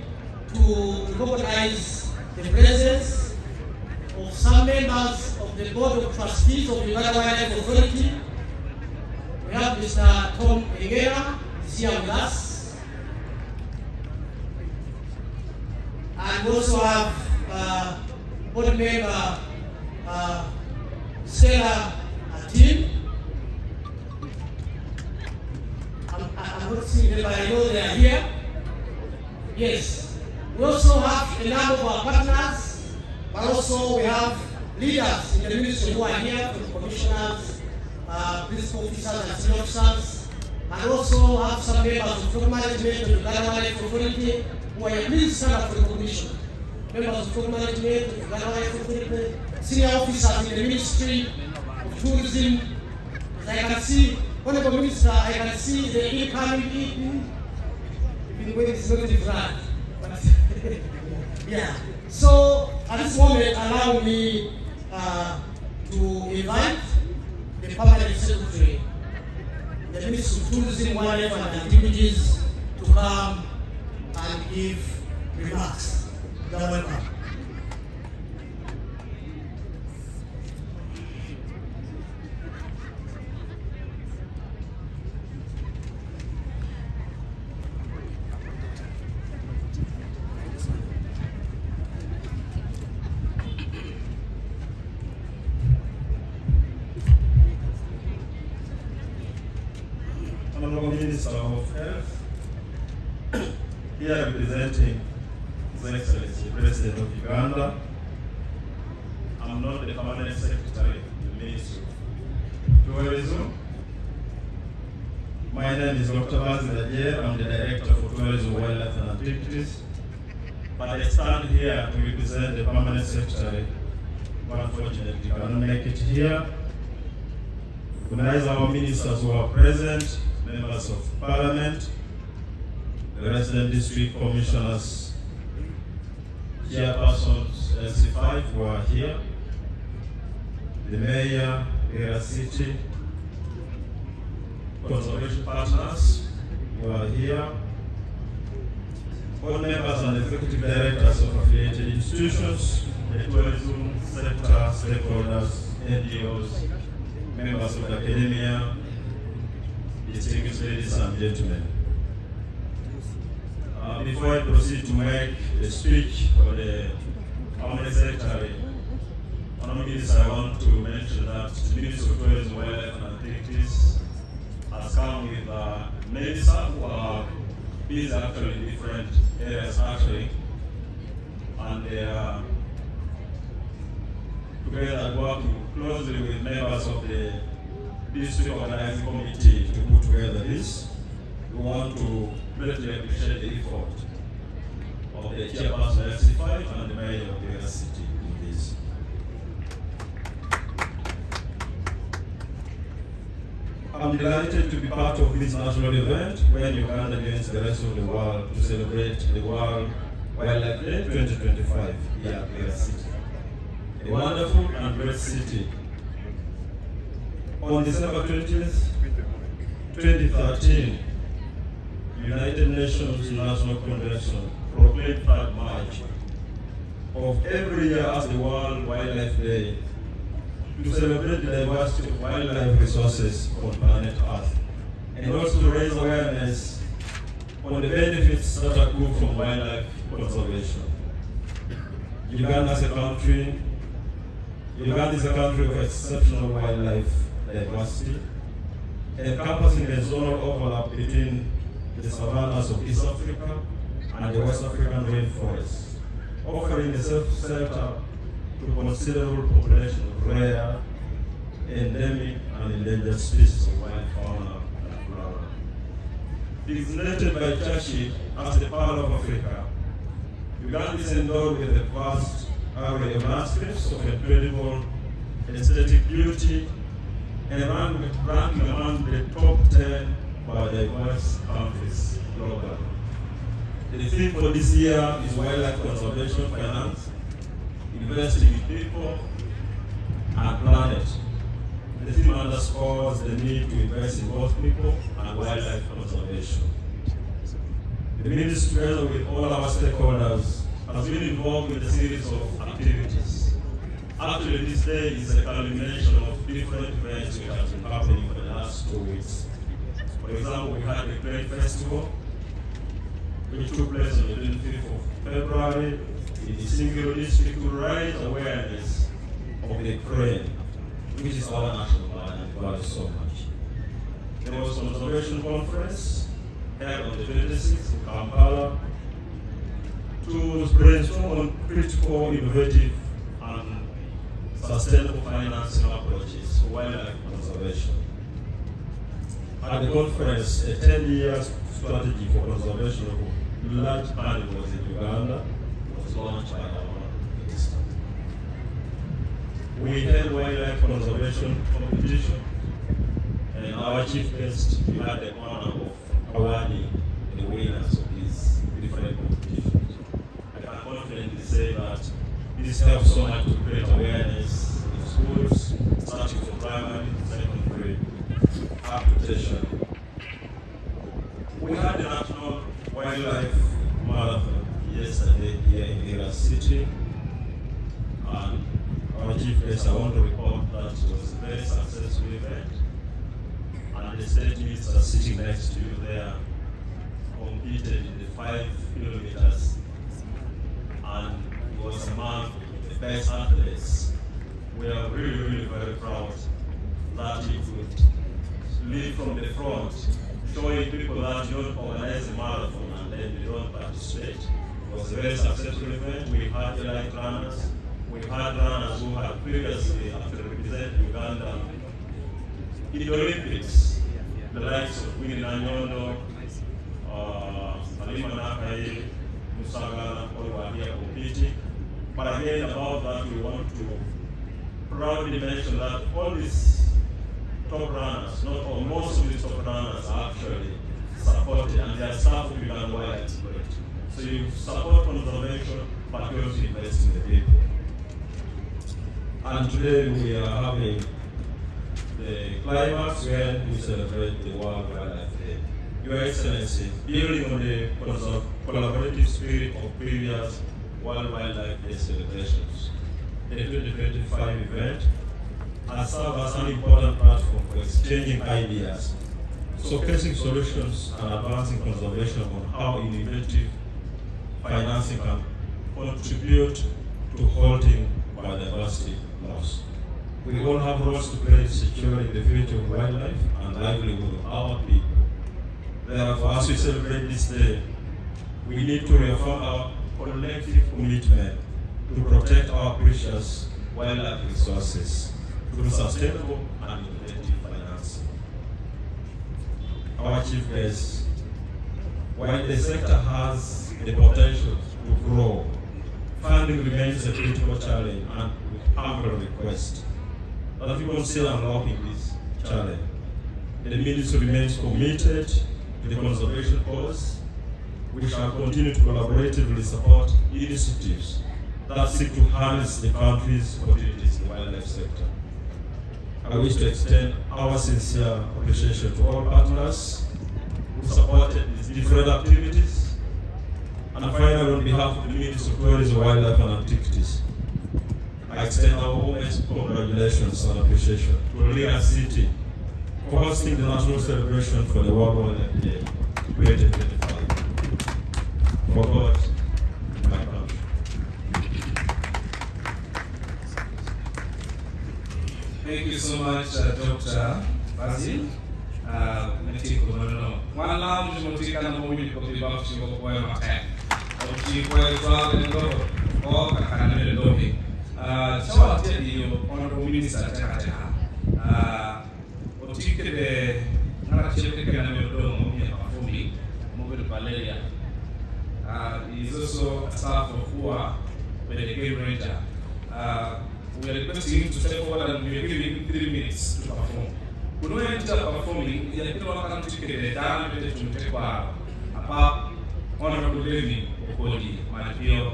to recognize the presence of some members of the Board of Trustees of the Uganda Wildlife Authority. We have Mr. Tom Egera is here with us. And we also have board member Stella Atin. I'm not seeing them, but I know they are here. Yes. We also have a number of our partners, but also we have leaders in the ministry who are here, from commissioners, principal officers and senior officers, and also have some members of top management of the Uganda Wildlife Authority who are here. Please stand up for the commission. members of top management, senior officers in the Ministry of Tourism. As I can see, Honorable Minister, I can see the incoming people. The way it's not different, but yeah. So at this moment, allow me to invite the Permanent Secretary, the Minister of Tourism, Wildlife and Activities, to come and give remarks. You're welcome.
Honorable Minister of Health, here representing His Excellency the President of Uganda. I'm not the Permanent Secretary of the Ministry of Tourism. My name is Dr. Bazilaje. I'm the Director for Tourism, Wildlife and Activities. But I stand here to represent the Permanent Secretary, who unfortunately cannot make it here. Recognize our ministers who are present, members of Parliament, the resident district commissioners, chairpersons LC5 who are here, the mayor, Lira City, conservation partners who are here, all members and executive directors of affiliated institutions, the tourism sector, stakeholders, NGOs, members of the academia, distinguished ladies and gentlemen. Before I proceed to make a speech for the Permanent Secretary, Honorable Minister, I want to mention that the Ministry of Tourism, Wildlife and Activities has come with many staff who are busy actually in different areas actually, and they are together working closely with members of the district organizing committee to put together this. We want to greatly appreciate the effort of the chairperson of LC5 and the mayor of Lira City in this. I'm delighted to be part of this national event when Uganda joins the rest of the world to celebrate the World Wildlife Day 2025 here at Lira City, a wonderful and great city. On December 20th, 2013, United Nations National Convention proclaimed 3rd March of every year as the World Wildlife Day to celebrate the diversity of wildlife resources on planet Earth, and also to raise awareness on the benefits that accrue from wildlife conservation. Uganda is a country of exceptional wildlife diversity, encompassing a zonal overlap between the savannas of East Africa and the West African rainforests, offering a safe shelter to considerable population of rare, endemic, and endangered species of wild fauna and flora. Designated by Churchill as the Pearl of Africa, Uganda is endowed with a vast array of landscapes of incredible aesthetic beauty and ranking among the top 10 biodiverse countries globally. The theme for this year is wildlife conservation finance, investing in people and planet. The theme underscores the need to invest in both people and wildlife conservation. The Ministry, together with all our stakeholders, has been involved with a series of activities. Actually, this day is a culmination of different events which have been happening for the last 2 weeks. For example, we had the Crane Festival, which took place on the 25th of February in the single district to raise awareness of the crane, which is our national bird and values so much. There was a conservation conference held on the 26th in Kampala to brainstorm on critical, innovative, and sustainable financing approaches for wildlife conservation. At the conference, a 10-year strategy for conservation of large animals in Uganda was was launched by our minister. We held wildlife conservation competition, and our chief guest, we had the honor of awarding the winners of these different competitions. I can confidently say that this helps so much to create awareness in schools, starting from primary, secondary, up to tertiary. We had the National Wildlife Marathon yesterday here in Lira City, and our chief guest, I want to report that it was a very successful event, and the state minister sitting next to you there competed in the 5 kilometers, and was among the best athletes. We are really very proud that he could lead from the front, showing people that you don't organize a marathon and then you don't participate. It was a very successful event. We had elite runners. We had runners who had previously actually represented Uganda in the Olympics. The likes of Winnie Nanyondo, Halima Nakai, Musagala, all were here competing. But again, about that, we want to proudly mention that all these top runners, not all, most of these top runners are actually supported, and they are staff of Uganda Wildlife Exploit. So you support conservation, but you also invest in the people. And today we are having the climax where we celebrate the World Wildlife Day. Your Excellency, building on the collaborative spirit of previous World Wildlife Day celebrations, the 2025 event has served as an important platform for exchanging ideas, showcasing solutions, and advancing conservation on how innovative financing can contribute to halting biodiversity loss. We all have roles to play in securing the future of wildlife and livelihood of our people. Therefore, as we celebrate this day, we need to reaffirm our collective commitment to protect our precious wildlife resources through sustainable and innovative financing. Our chief guest, while the sector has the potential to grow, funding remains a critical challenge, and with humble request that we consider unlocking this challenge. The ministry remains committed to the conservation cause. We shall continue to collaboratively support initiatives that seek to harness the country's opportunities in the wildlife sector. I wish to extend our sincere appreciation to all partners who supported these different activities. And finally, on behalf of the Ministry of Tourism, Wildlife and Antiquities, I extend our warmest congratulations and appreciation to Lira City for hosting the national celebration for the World Wildlife Day 2025. For God, my country.
Thank you so much, Dr. Basil. One lounge motika na mawili kwa kibafu chiko kwa matek. Chiko kwa kwa ndo kwa kakana ndobi. Chawa tedi yo honorable minister teka. Otike de ngara cheke kana mdomo mmoja performing mobile Valeria. He is also a staff of HUA with the Game Ranger. We are requesting him to step forward, and we are giving him 3 minutes to perform. When we enter performing, we are going to take the down to take a honorable Levy Okodi, my peer,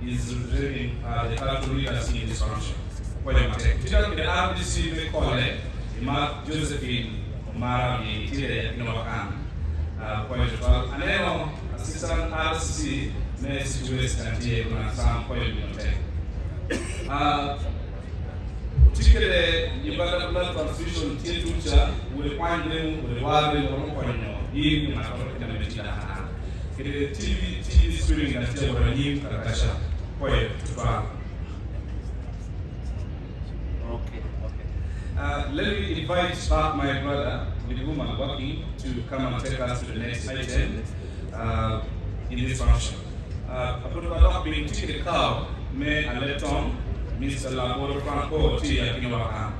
is representing the cultural leaders in this function. What am I saying? Today, the RDC may call it Josephine Omara, the Tire, Noakan. And then, Assistant RCC, may situation and here on some point of time. Particularly, Uganda blood transfusion, teacher, will find them with the water or even my Metina. It is TV streaming and table and him, Katasha, quiet to far. Okay. Let me invite back my brother, with whom I'm working, to come and take us to the next item in this function. About being taken the cow, may I let on Mr. Laboro Franco, Tia, Kinwaka,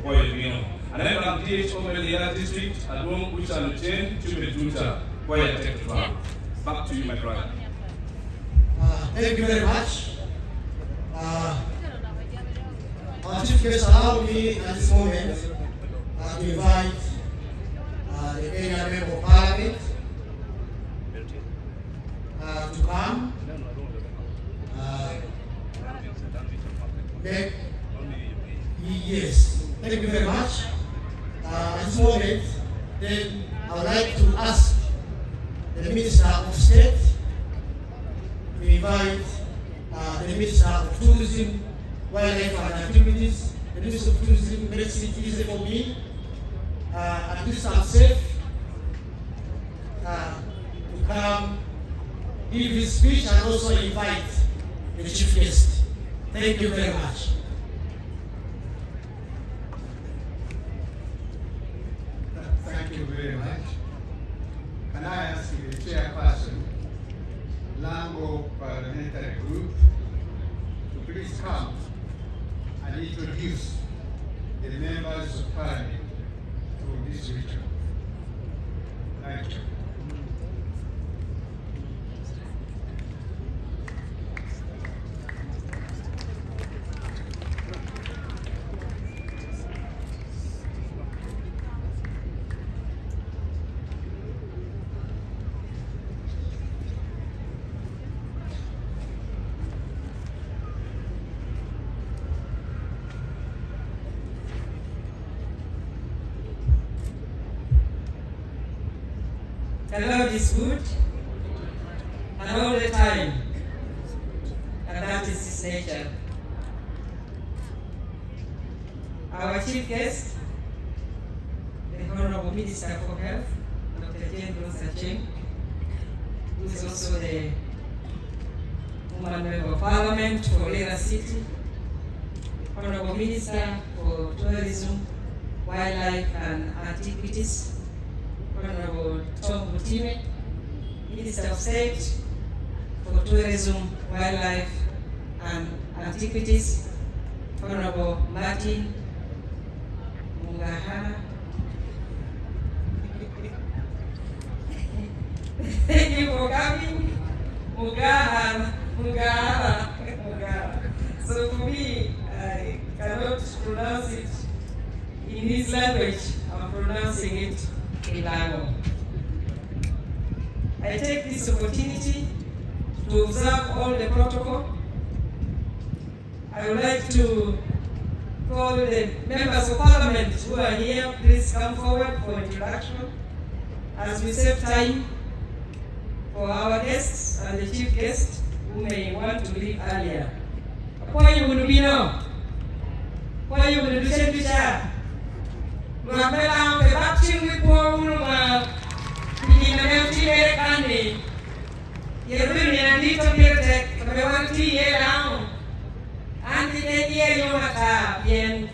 Poyavino. And then I'm DH over the Lira district, at home, which are chain to the tutor, where I take the farm. Back to you, my brother.
Thank you very much. Our chief guest, allow me at this moment to invite the Kenyan Member of Parliament to come. Yes, thank you very much. At this moment, then I would like to ask the Minister of State to invite the Minister of Tourism, Wildlife and Activities, the Minister of Tourism, makes it easy for me, at least I'm safe, to come, give his speech and also invite the chief guest. Thank you very much.
Thank you very much. Can I ask the chairperson, Lango Parliamentary Group, to please come and introduce the members of Parliament for this region. Thank you.
The Lord is good, and all the time, and that is His nature. Our chief guest, the Honorable Minister for Health, Dr. Jane Rosacheng, who is also the Woman Member of Parliament for Lira City, Honorable Minister for Tourism, Wildlife and Antiquities, Honorable Tom Mutime, Minister of State for Tourism, Wildlife and Antiquities, Honorable Martin Mungahana. Thank you for coming. Mungahana. So for me, I cannot pronounce it in his language. I'm pronouncing it in Lango. I take this opportunity to observe all the protocol. I would like to call the members of Parliament who are here, please come forward for introduction as we save time for our guests and the chief guest who may want to leave earlier. Why you will be now? Why you will do that? Mabela ke bakching wi po ma ni na ne ti e kani ye ri ni andi to pirte ke wan ti e lao andi ne ye yo mata bien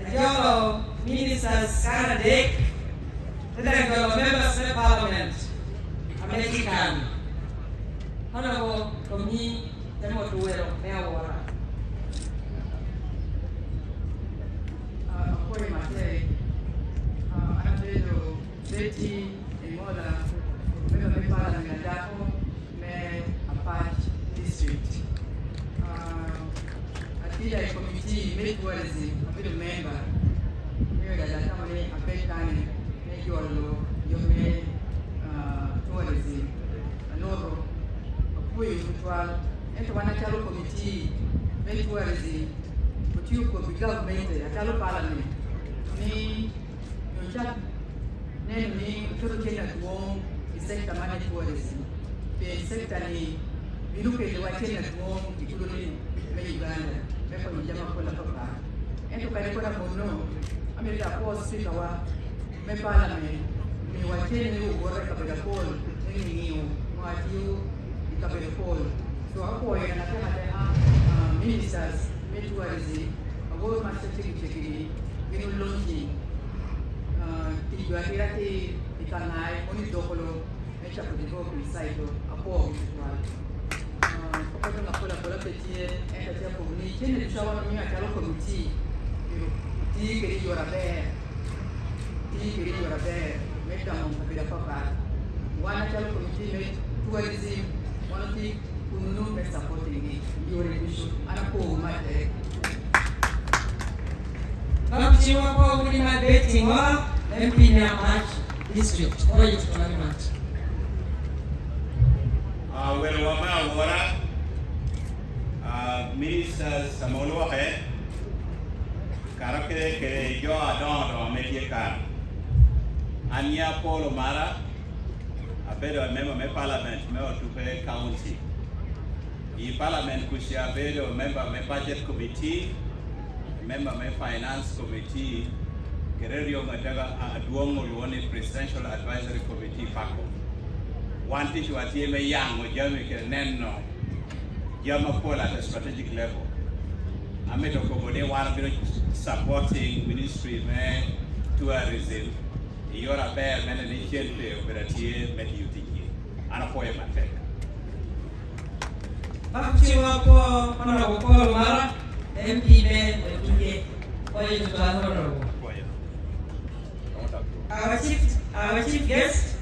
ajolo ministers kana dek then go members of Parliament American honorable komi temo duero me awara
Poi Matei, Andredo, Betty, e Mola, Member of Parliament, Dapo, me Apache District. Atida committee, make tourism, a bit of member. Here that I come in a big time, make your law, your main tourism, a noro, a Pui Mutual, and one Atalo committee, make tourism, but you could be government, Atalo Parliament. Ni chat ni turu kena tuong sekta mana tourism pe sekta ni biluke le wakena tuong ikulu ni me Uganda me ko jama ko la papa ento kare ko na mono amerika ko sika wa me Parliament ni wakena ni ugora ka pega pol ni niu matiu ka pega pol so ako ya na kama ministers me tourism abo ma cheki Ini longi, tiga kira ti ikanai, oni dokolo, mecha putiko kuisaito, apo visual. Pokoknya ngapola pola petie, tia komuni, kene tushawa nami akalo komiti, ti kiri juara ber, meta mon kapira papa. Wana akalo komiti me tourism, wana ti kununu be supporting me. You already should. Anapo mate.
Bakuchiwa kwa kulima beti wa MP Nyamach District. Project Parliament.
Well, Wama, Minister Samolo, Karake, ke yo adon or media car. Anya Polo Mara, a better member of Parliament, member to pay county. The Parliament could share a member of my budget committee, member of my finance committee, Kererio Mataga, a Duomo Luone Presidential Advisory Committee, Paco. One issue at Yeme Yang or Jamaica Neno, Yamapol at a strategic level. I made a company one supporting ministry man tourism. You're a bear man and a chill play operative met you thinking. And a poem attack.
Bakuchiwa kwa Honorable Paul Mara, MP Ben Tuge, Honorable. Our chief guest,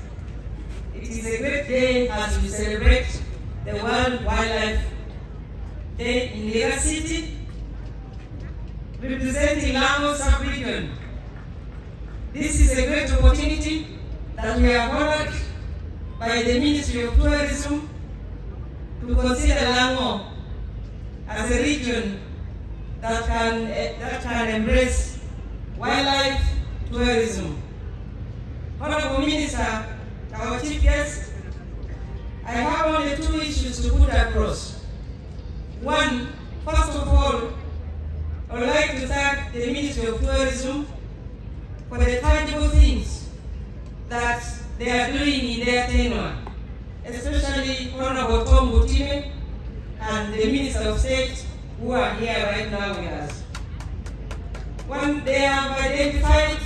it is a great day as we celebrate the World Wildlife Day in Lira City, representing Lamu sub-region. This is a great opportunity that we are honored by the Ministry of Tourism to consider Lamu as a region that can embrace wildlife tourism. Honorable Minister, our chief guest, I have only two issues to put across. One, first of all, I would like to thank the Ministry of Tourism for the tangible things that they are doing in their tenure, especially Honorable Tom Butime and the Minister of State who are here right now with us. One, they have identified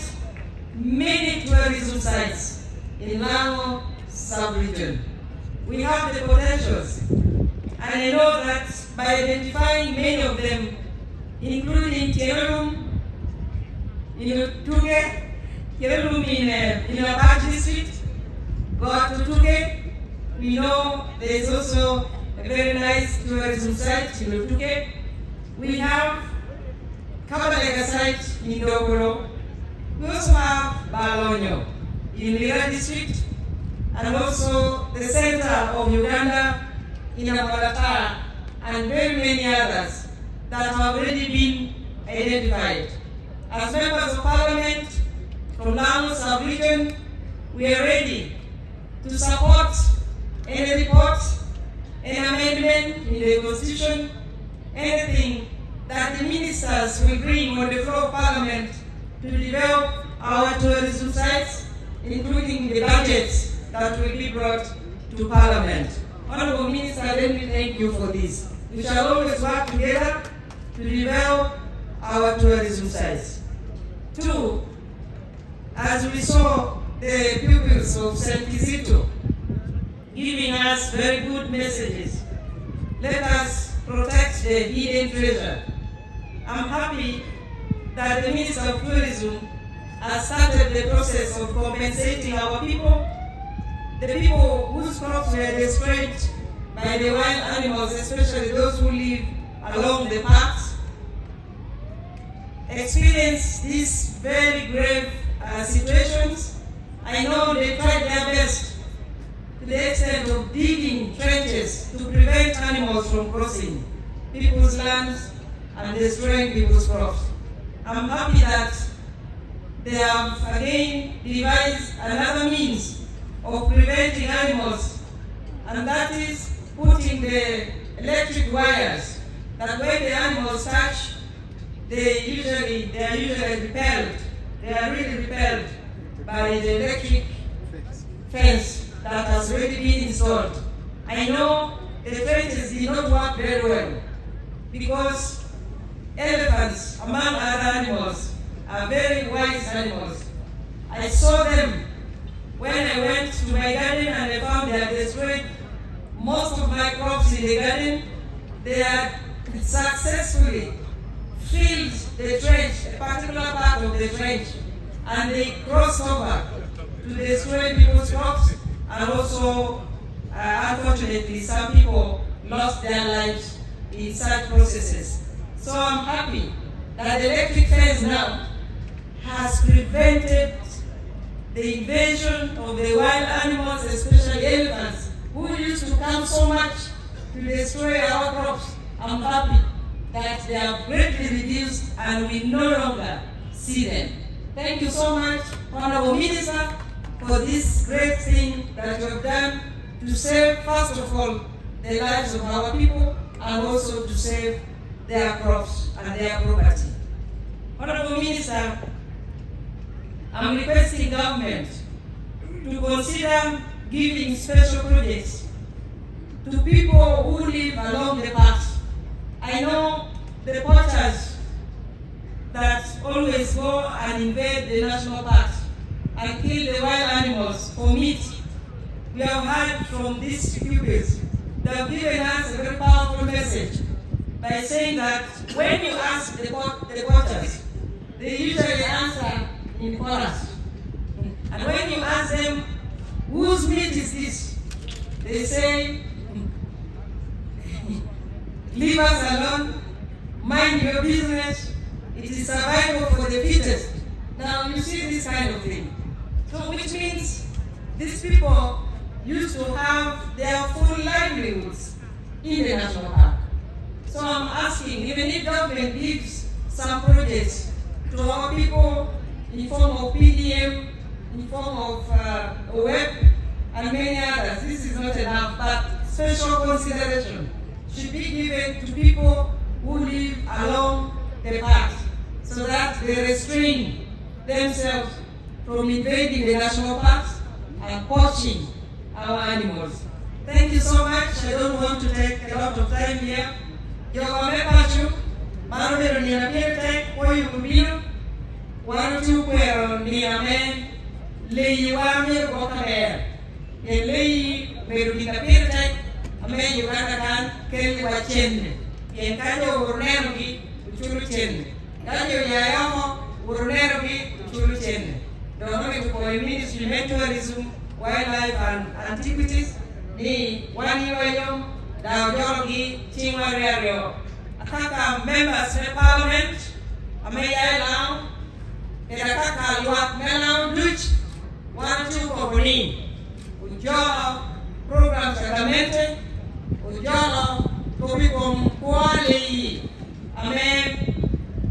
many tourism sites in Lamu sub-region. We have the potentials, and I know that by identifying many of them, including Keralum, Tuge, Keralum in Apache District, go to Tuge. We know there is also a very nice tourism site in Tuge. We have Kabalega site in Dogoro. We also have Balonyo in Lira District, and also the center of Uganda in Amalata, and very many others that have already been identified. As members of Parliament from Lamu sub-region, we are ready to support any report, any amendment in the Constitution, anything that the ministers will bring on the floor of Parliament to develop our tourism sites, including the budgets that will be brought to Parliament. Honorable Minister, let me thank you for this. We shall always work together to develop our tourism sites. Two, as we saw the pupils of St. Kizito giving us very good messages, let us protect the hidden treasure. I'm happy that the Minister of Tourism has started the process of compensating our people, the people whose crops were destroyed by the wild animals, especially those who live along the paths, experience these very grave situations. I know they tried their best to the extent of digging trenches to prevent animals from crossing people's lands and destroying people's crops. I'm happy that they have again devised another means of preventing animals, and that is putting the electric wires that when the animals touch, they are usually repelled. They are really repelled by the electric fence that has already been installed. I know the fences did not work very well because elephants, among other animals, are very wise animals. I saw them when I went to my garden and I found they had destroyed most of my crops in the garden. They had successfully filled the trench, a particular part of the trench, and they crossed over to destroy people's crops, and also, unfortunately, some people lost their lives in such processes. So I'm happy that the electric fence now has prevented the invasion of the wild animals, especially elephants, who used to come so much to destroy our crops. I'm happy that they have greatly reduced and we no longer see them. Thank you so much, Honorable Minister, for this great thing that you have done to save, first of all, the lives of our people and also to save their crops and their property. Honorable Minister, I'm requesting government to consider giving special projects to people who live along the paths. I know the poachers that always go and invade the national parks and kill the wild animals for meat. We have heard from these pupils, they have given us a very powerful message by saying that when you ask the poachers, they usually answer in chorus. And when you ask them, whose meat is this? They say, leave us alone, mind your business, it is survival for the fittest. Now you see this kind of thing. So which means these people used to have their full livelihoods in the national park. So I'm asking, even if government gives some projects to our people in form of PDM, in form of web, and many others, this is not enough, but special consideration should be given to people who live along the path so that they restrain themselves from invading the national parks and poaching our animals. Thank you so much. I don't want to take a lot of time here. Yogame Pachu, Marubero Niapete, Koyu Kubino, one two quero Niame, Lei Wamir Gokamer, and Lei Merubika Pirte, Ame Uganda Kan, Kelly Wachende, and Kajo Urnerogi, Uchuru Chende, Kajo Yayamo, Urnerogi, Uchuru Chende. Donomi for Ministry of Tourism, Wildlife and Antiquities, ni wani wayo da ojorogi chingwario akaka members of parliament ameya lao akaka luak melau duch wantu koboni ujolo program sagamente ujolo kobikom kwali ame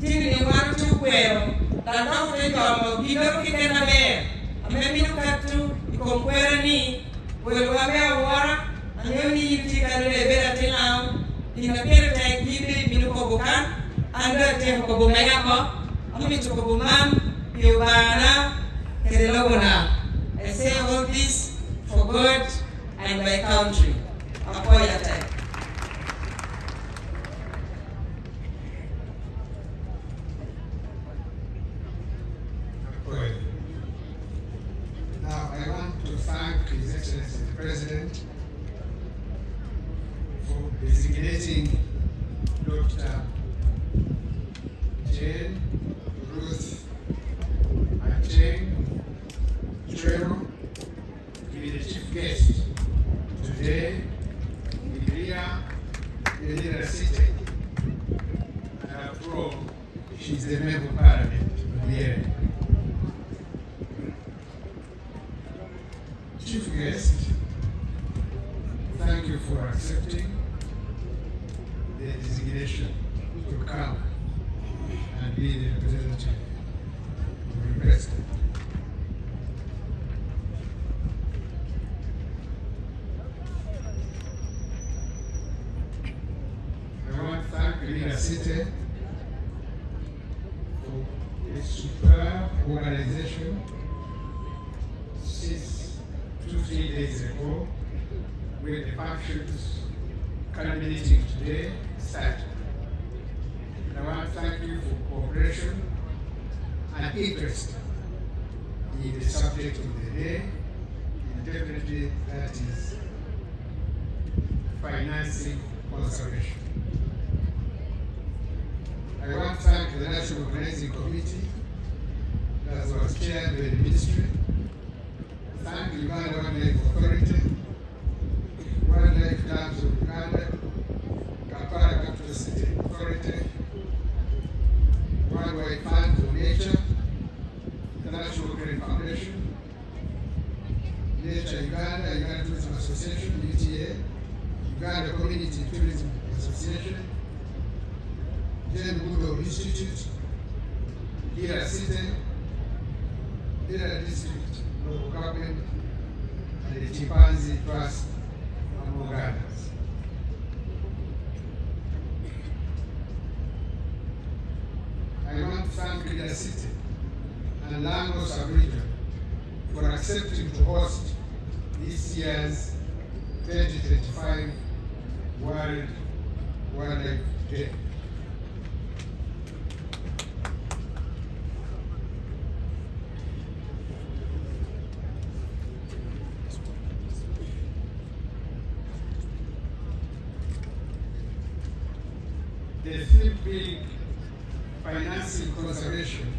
tini wantu kwero da no jolo bidoro kikena be ame minukatu ikomkwera ni well, water, and the only you can better now in a period like Libri, Minukobukan, and the Tempo Mayako, only to Kobuman, Piobana, Kelogona. I say all this for God and my country. Apoyata.
Now, I want to thank His Excellency the President for designating Dr. Jane Ruth Acheng Trero to be the chief guest today in Lira City. And after all, she's the member of parliament of the area. Chief guest, thank you for accepting the designation to come and be the representative of the president. I want to thank Lira City for its superb organization since 2-3 days ago, with the functions culminating today started. I want to thank you for cooperation and interest in the subject of the day, and definitely that is financing conservation. I want to thank the National Organizing Committee that was chaired by the Ministry. Thank the Uganda Wildlife Authority, Wildlife Clubs of Uganda, Nature Uganda, Uganda Tourism Association, UTA, Uganda Community Tourism Association, Jane Goodall Institute, Lira City, Lira District Local Government, and the Chimpanzee Trust, among others. I want to thank Lira City and Langos Sub-Region for accepting to host this year's 2025 World Wildlife Day. The theme being financing conservation,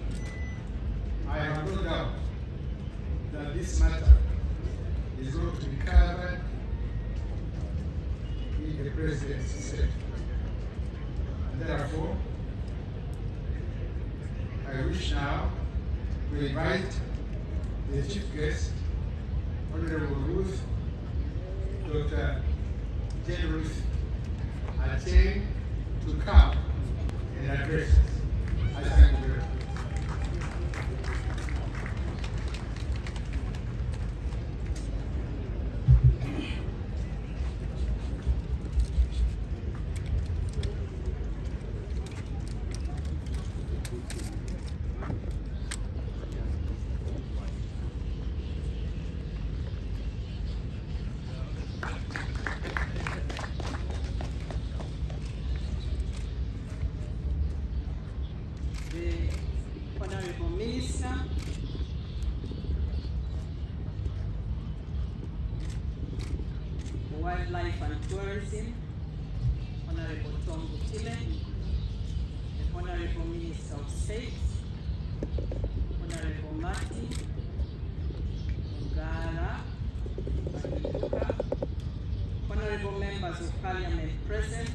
I have no doubt that this matter is going to be covered in the President's statement. And therefore, I wish now to invite the chief guest, Honorable Ruth, Dr. Jane Ruth Acheng, to come and address us. I thank you very much.
Honorable Minister, for Wildlife and Tourism, Honorable Tom Butile, the Honorable Minister of State, Honorable Martin Ogara, Honorable Members of Parliament present,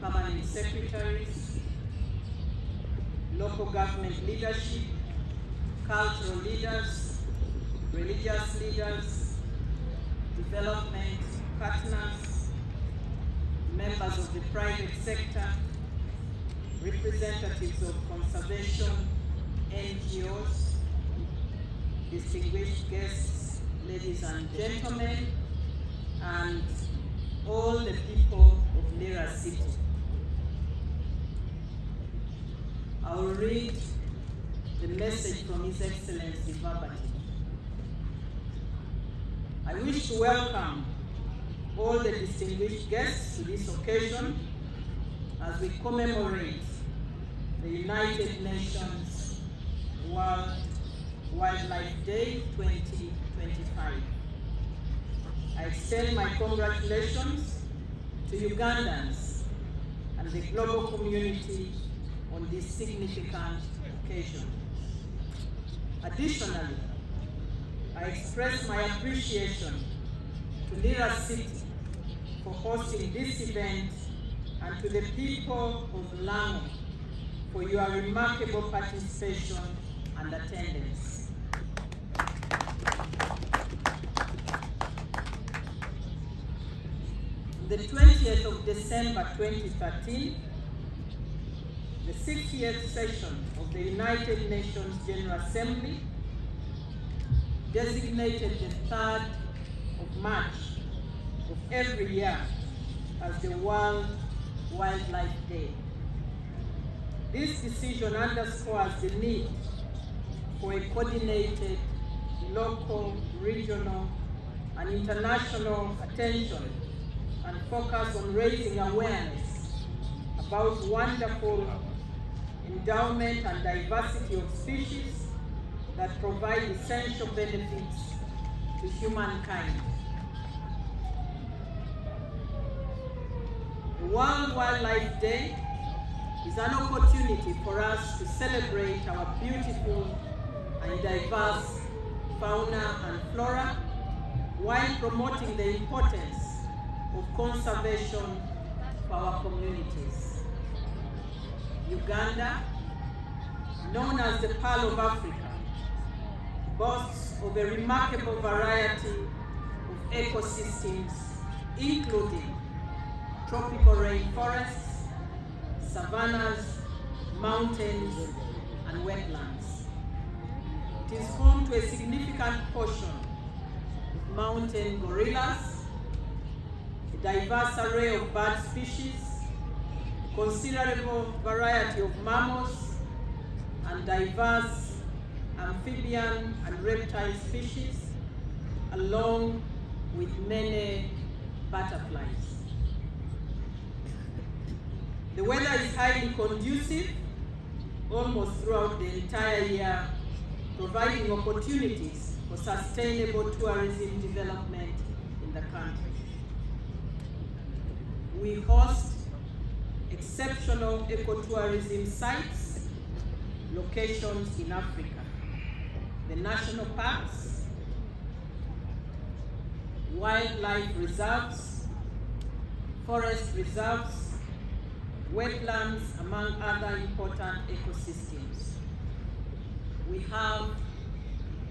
Permanent Secretaries, local government leadership, cultural leaders, religious leaders, development partners, members of the private sector, representatives of conservation NGOs, distinguished guests, ladies and gentlemen, and all the people of Lira City. I will read the message from His Excellency verbatim. I wish to welcome all the distinguished guests to this occasion as we commemorate the United Nations World Wildlife Day 2025. I extend my congratulations to Ugandans and the global community on this significant occasion. Additionally, I express my appreciation to Lira City for hosting this event and to the people of Lamu for your remarkable participation and attendance. On the 20th of December 2013, the 60th session of the United Nations General Assembly designated the 3rd of March of every year as the World Wildlife Day. This decision underscores the need for a coordinated local, regional, and international attention and focus on raising awareness about wonderful endowment and diversity of species that provide essential benefits to humankind. The World Wildlife Day is an opportunity for us to celebrate our beautiful and diverse fauna and flora while promoting the importance of conservation for our communities. Uganda, known as the Pearl of Africa, boasts of a remarkable variety of ecosystems, including tropical rainforests, savannas, mountains, and wetlands. It is home to a significant portion of mountain gorillas, a diverse array of bird species, considerable variety of mammals, and diverse amphibian and reptile species, along with many butterflies. The weather is highly conducive almost throughout the entire year, providing opportunities for sustainable tourism development in the country. We host exceptional ecotourism sites, locations in Africa, the national parks, wildlife reserves, forest reserves, wetlands, among other important ecosystems. We have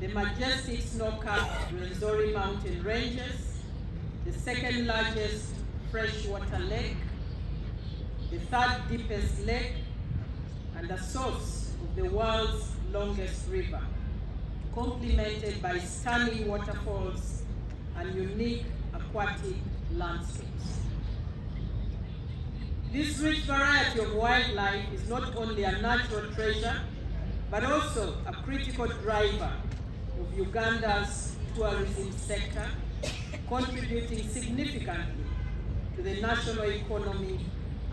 the majestic snow-capped Rwenzori mountain ranges, the second largest freshwater lake, the third deepest lake, and the source of the world's longest river, complemented by stunning waterfalls and unique aquatic landscapes. This rich variety of wildlife is not only a natural treasure, but also a critical driver of Uganda's tourism sector, contributing significantly to the national economy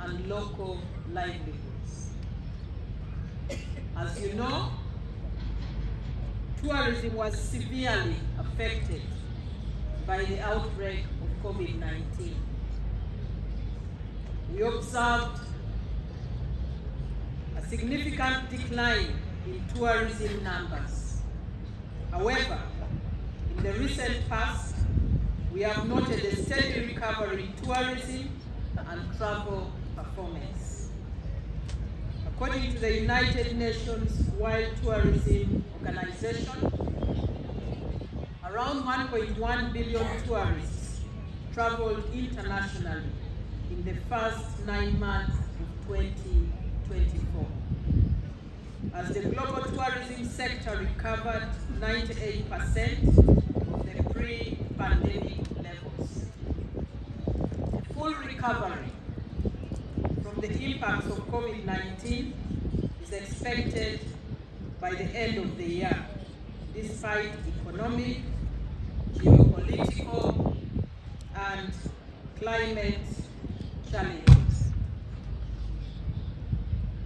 and local livelihoods. As you know, tourism was severely affected by the outbreak of COVID-19. We observed a significant decline in tourism numbers. However, in the recent past, we have noted a steady recovery in tourism and travel performance. According to the United Nations World Tourism Organization, around 1.1 billion tourists traveled internationally in the first 9 months of 2024. As the global tourism sector recovered 98% of the pre-pandemic levels. A full recovery from the impacts of COVID-19 is expected by the end of the year, despite economic, geopolitical, and climate challenges.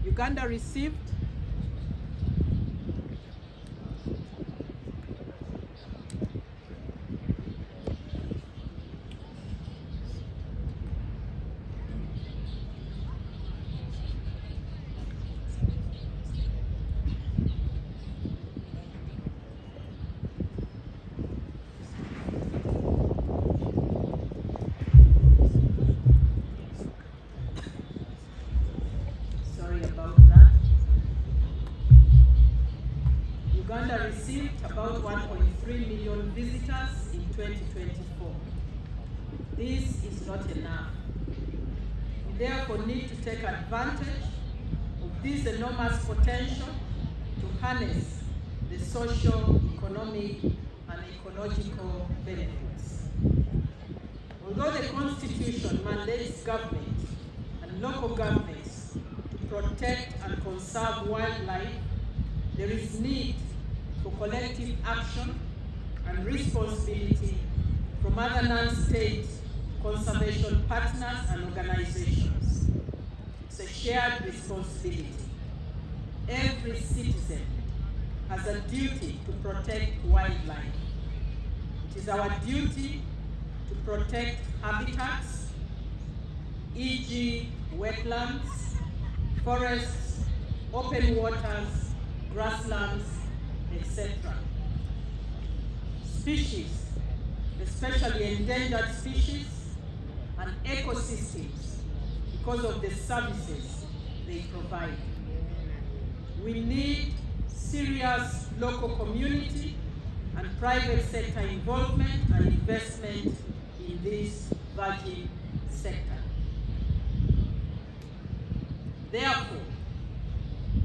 Uganda received Uganda received about 1.3 million visitors in 2024. This is not enough. We therefore need to take advantage of this enormous potential to harness the social, economic, and ecological benefits. Although the Constitution mandates government and local governments to protect and conserve wildlife, there is need for collective action and responsibility from other non-state conservation partners and organizations. It's a shared responsibility. Every citizen has a duty to protect wildlife. It is our duty to protect habitats, e.g. wetlands, forests, open waters, grasslands, etc. Species, especially endangered species, and ecosystems because of the services they provide. We need serious local community and private sector involvement and investment in this virgin sector. Therefore,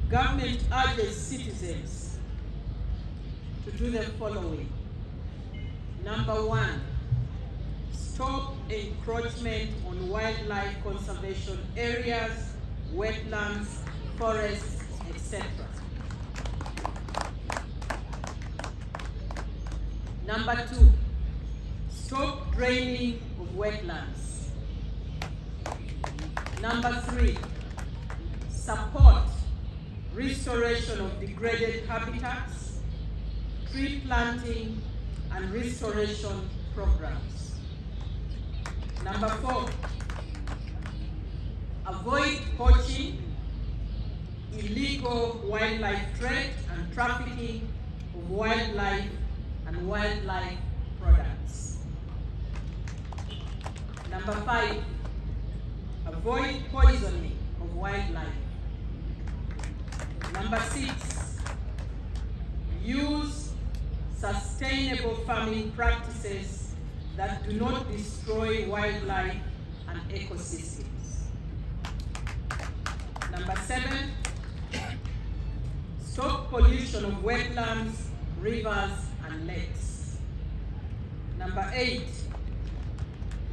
government urges citizens to do the following. Number one, stop encroachment on wildlife conservation areas, wetlands, forests, etc. Number two, stop draining of wetlands. Number three, support restoration of degraded habitats, tree planting and restoration programs. Number four, avoid poaching, illegal wildlife trade and trafficking of wildlife and wildlife products. Number five, avoid poisoning of wildlife. Number six, use sustainable farming practices that do not destroy wildlife and ecosystems. Number seven, stop pollution of wetlands, rivers, and lakes. Number eight,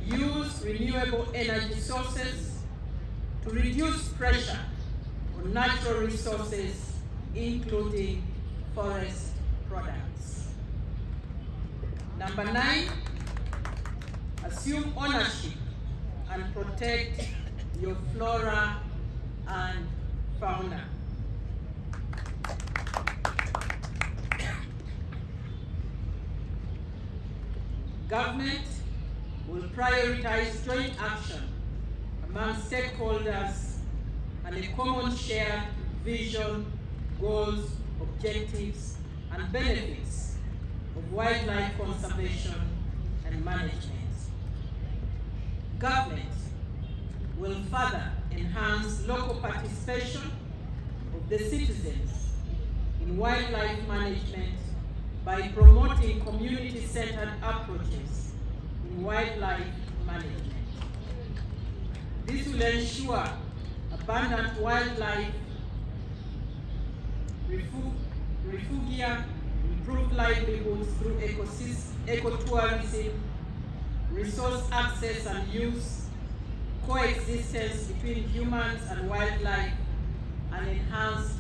use renewable energy sources to reduce pressure on natural resources, including forest products. Number nine, assume ownership and protect your flora and fauna. Government will prioritize joint action among stakeholders and a common shared vision, goals, objectives, and benefits of wildlife conservation and management. Government will further enhance local participation of the citizens in wildlife management by promoting community-centered approaches in wildlife management. This will ensure abundant wildlife refugia, improved livelihoods through ecotourism, resource access and use, coexistence between humans and wildlife, and enhanced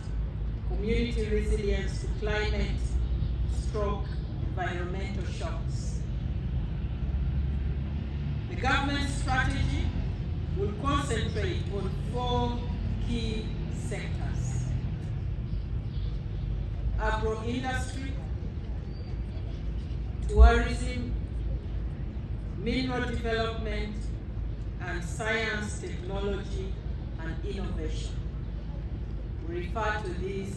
community resilience to climate/environmental shocks. The government strategy will concentrate on 4 key sectors: agro-industry, tourism, mineral development, and science, technology, and innovation. We refer to these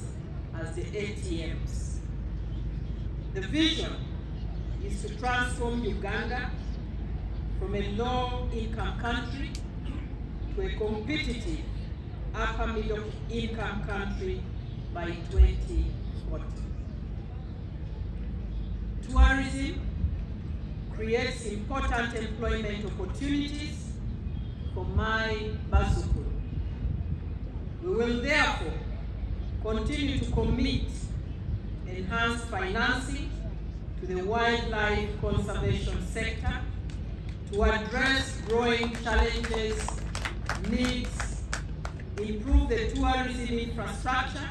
as the ATMs. The vision is to transform Uganda from a low-income country to a competitive upper-middle-income country by 2040. Tourism creates important employment opportunities for my Bazukuru. We will therefore continue to commit enhanced financing to the wildlife conservation sector to address growing challenges, needs, improve the tourism infrastructure,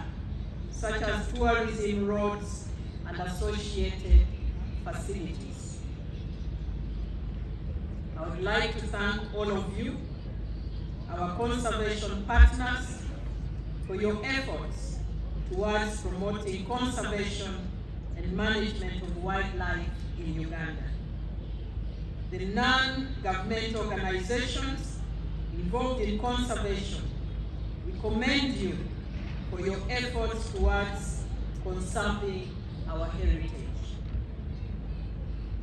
such as tourism roads and associated facilities. I would like to thank all of you, our conservation partners, for your efforts towards promoting conservation and management of wildlife in Uganda. The non-governmental organizations involved in conservation, we commend you for your efforts towards conserving our heritage.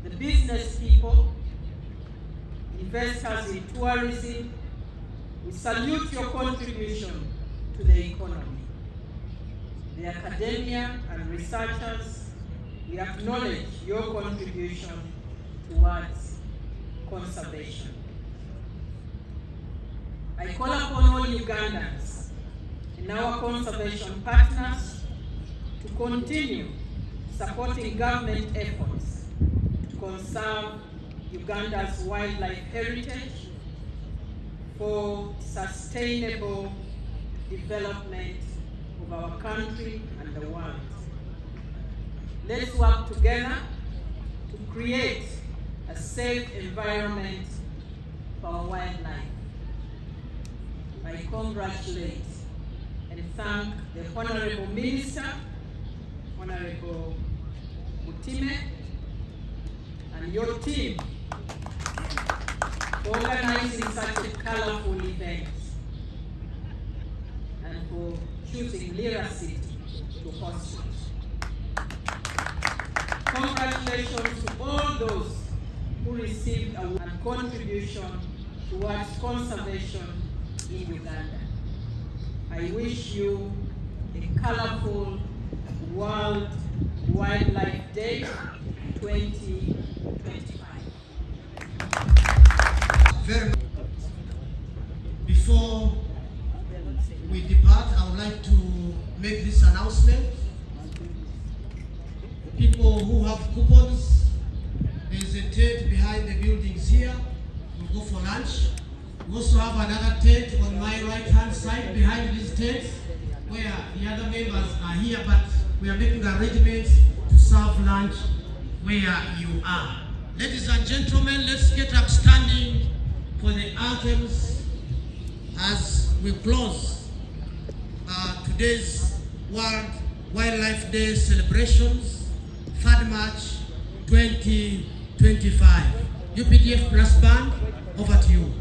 The business people, investors in tourism, we salute your contribution to the economy. The academia and researchers, we acknowledge your contribution towards conservation. I call upon all Ugandans and our conservation partners to continue supporting government efforts to conserve Uganda's wildlife heritage for sustainable development of our country and the world. Let's work together to create a safe environment for our wildlife. I congratulate and thank the Honorable Minister, Honorable Mutime, and your team for organizing such a colorful event and for choosing Lira City to host it. Congratulations to all those who received a contribution towards conservation in Uganda. I wish you a colorful World Wildlife Day 2025.
Very much. Before we depart, I would like to make this announcement. People who have coupons, there is a tent behind the buildings here. We'll go for lunch. We also have another tent on my right-hand side behind these tents where the other members are here, but we are making arrangements to serve lunch where you are. Ladies and gentlemen, let's get up standing for the anthems as we close today's World Wildlife Day celebrations, 3rd March 2025. UPDF Brass Band, over to you.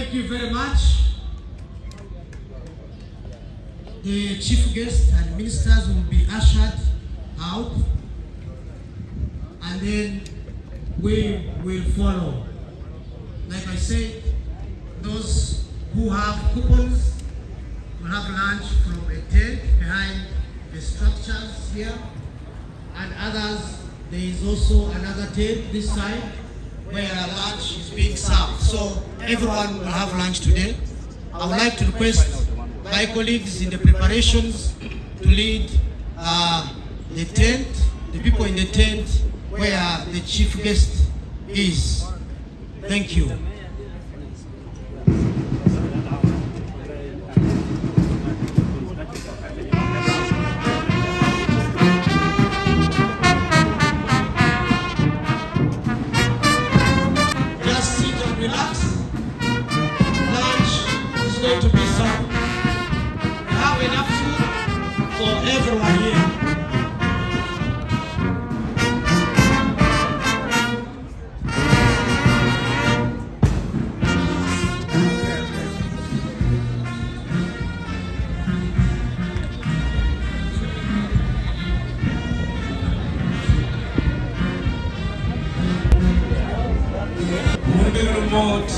Thank you very much. The chief guests and ministers will be ushered out, and then we will follow. Like I said, those who have coupons will have lunch from a tent behind the structures here, and others, there is also another tent this side where lunch is being served. So everyone will have lunch today. I would like to request my colleagues in the preparations to lead the tent, the people in the tent where the chief guest is. Thank you. Just sit and relax. Lunch is going to be served. We have enough food for everyone here.
Moving remote,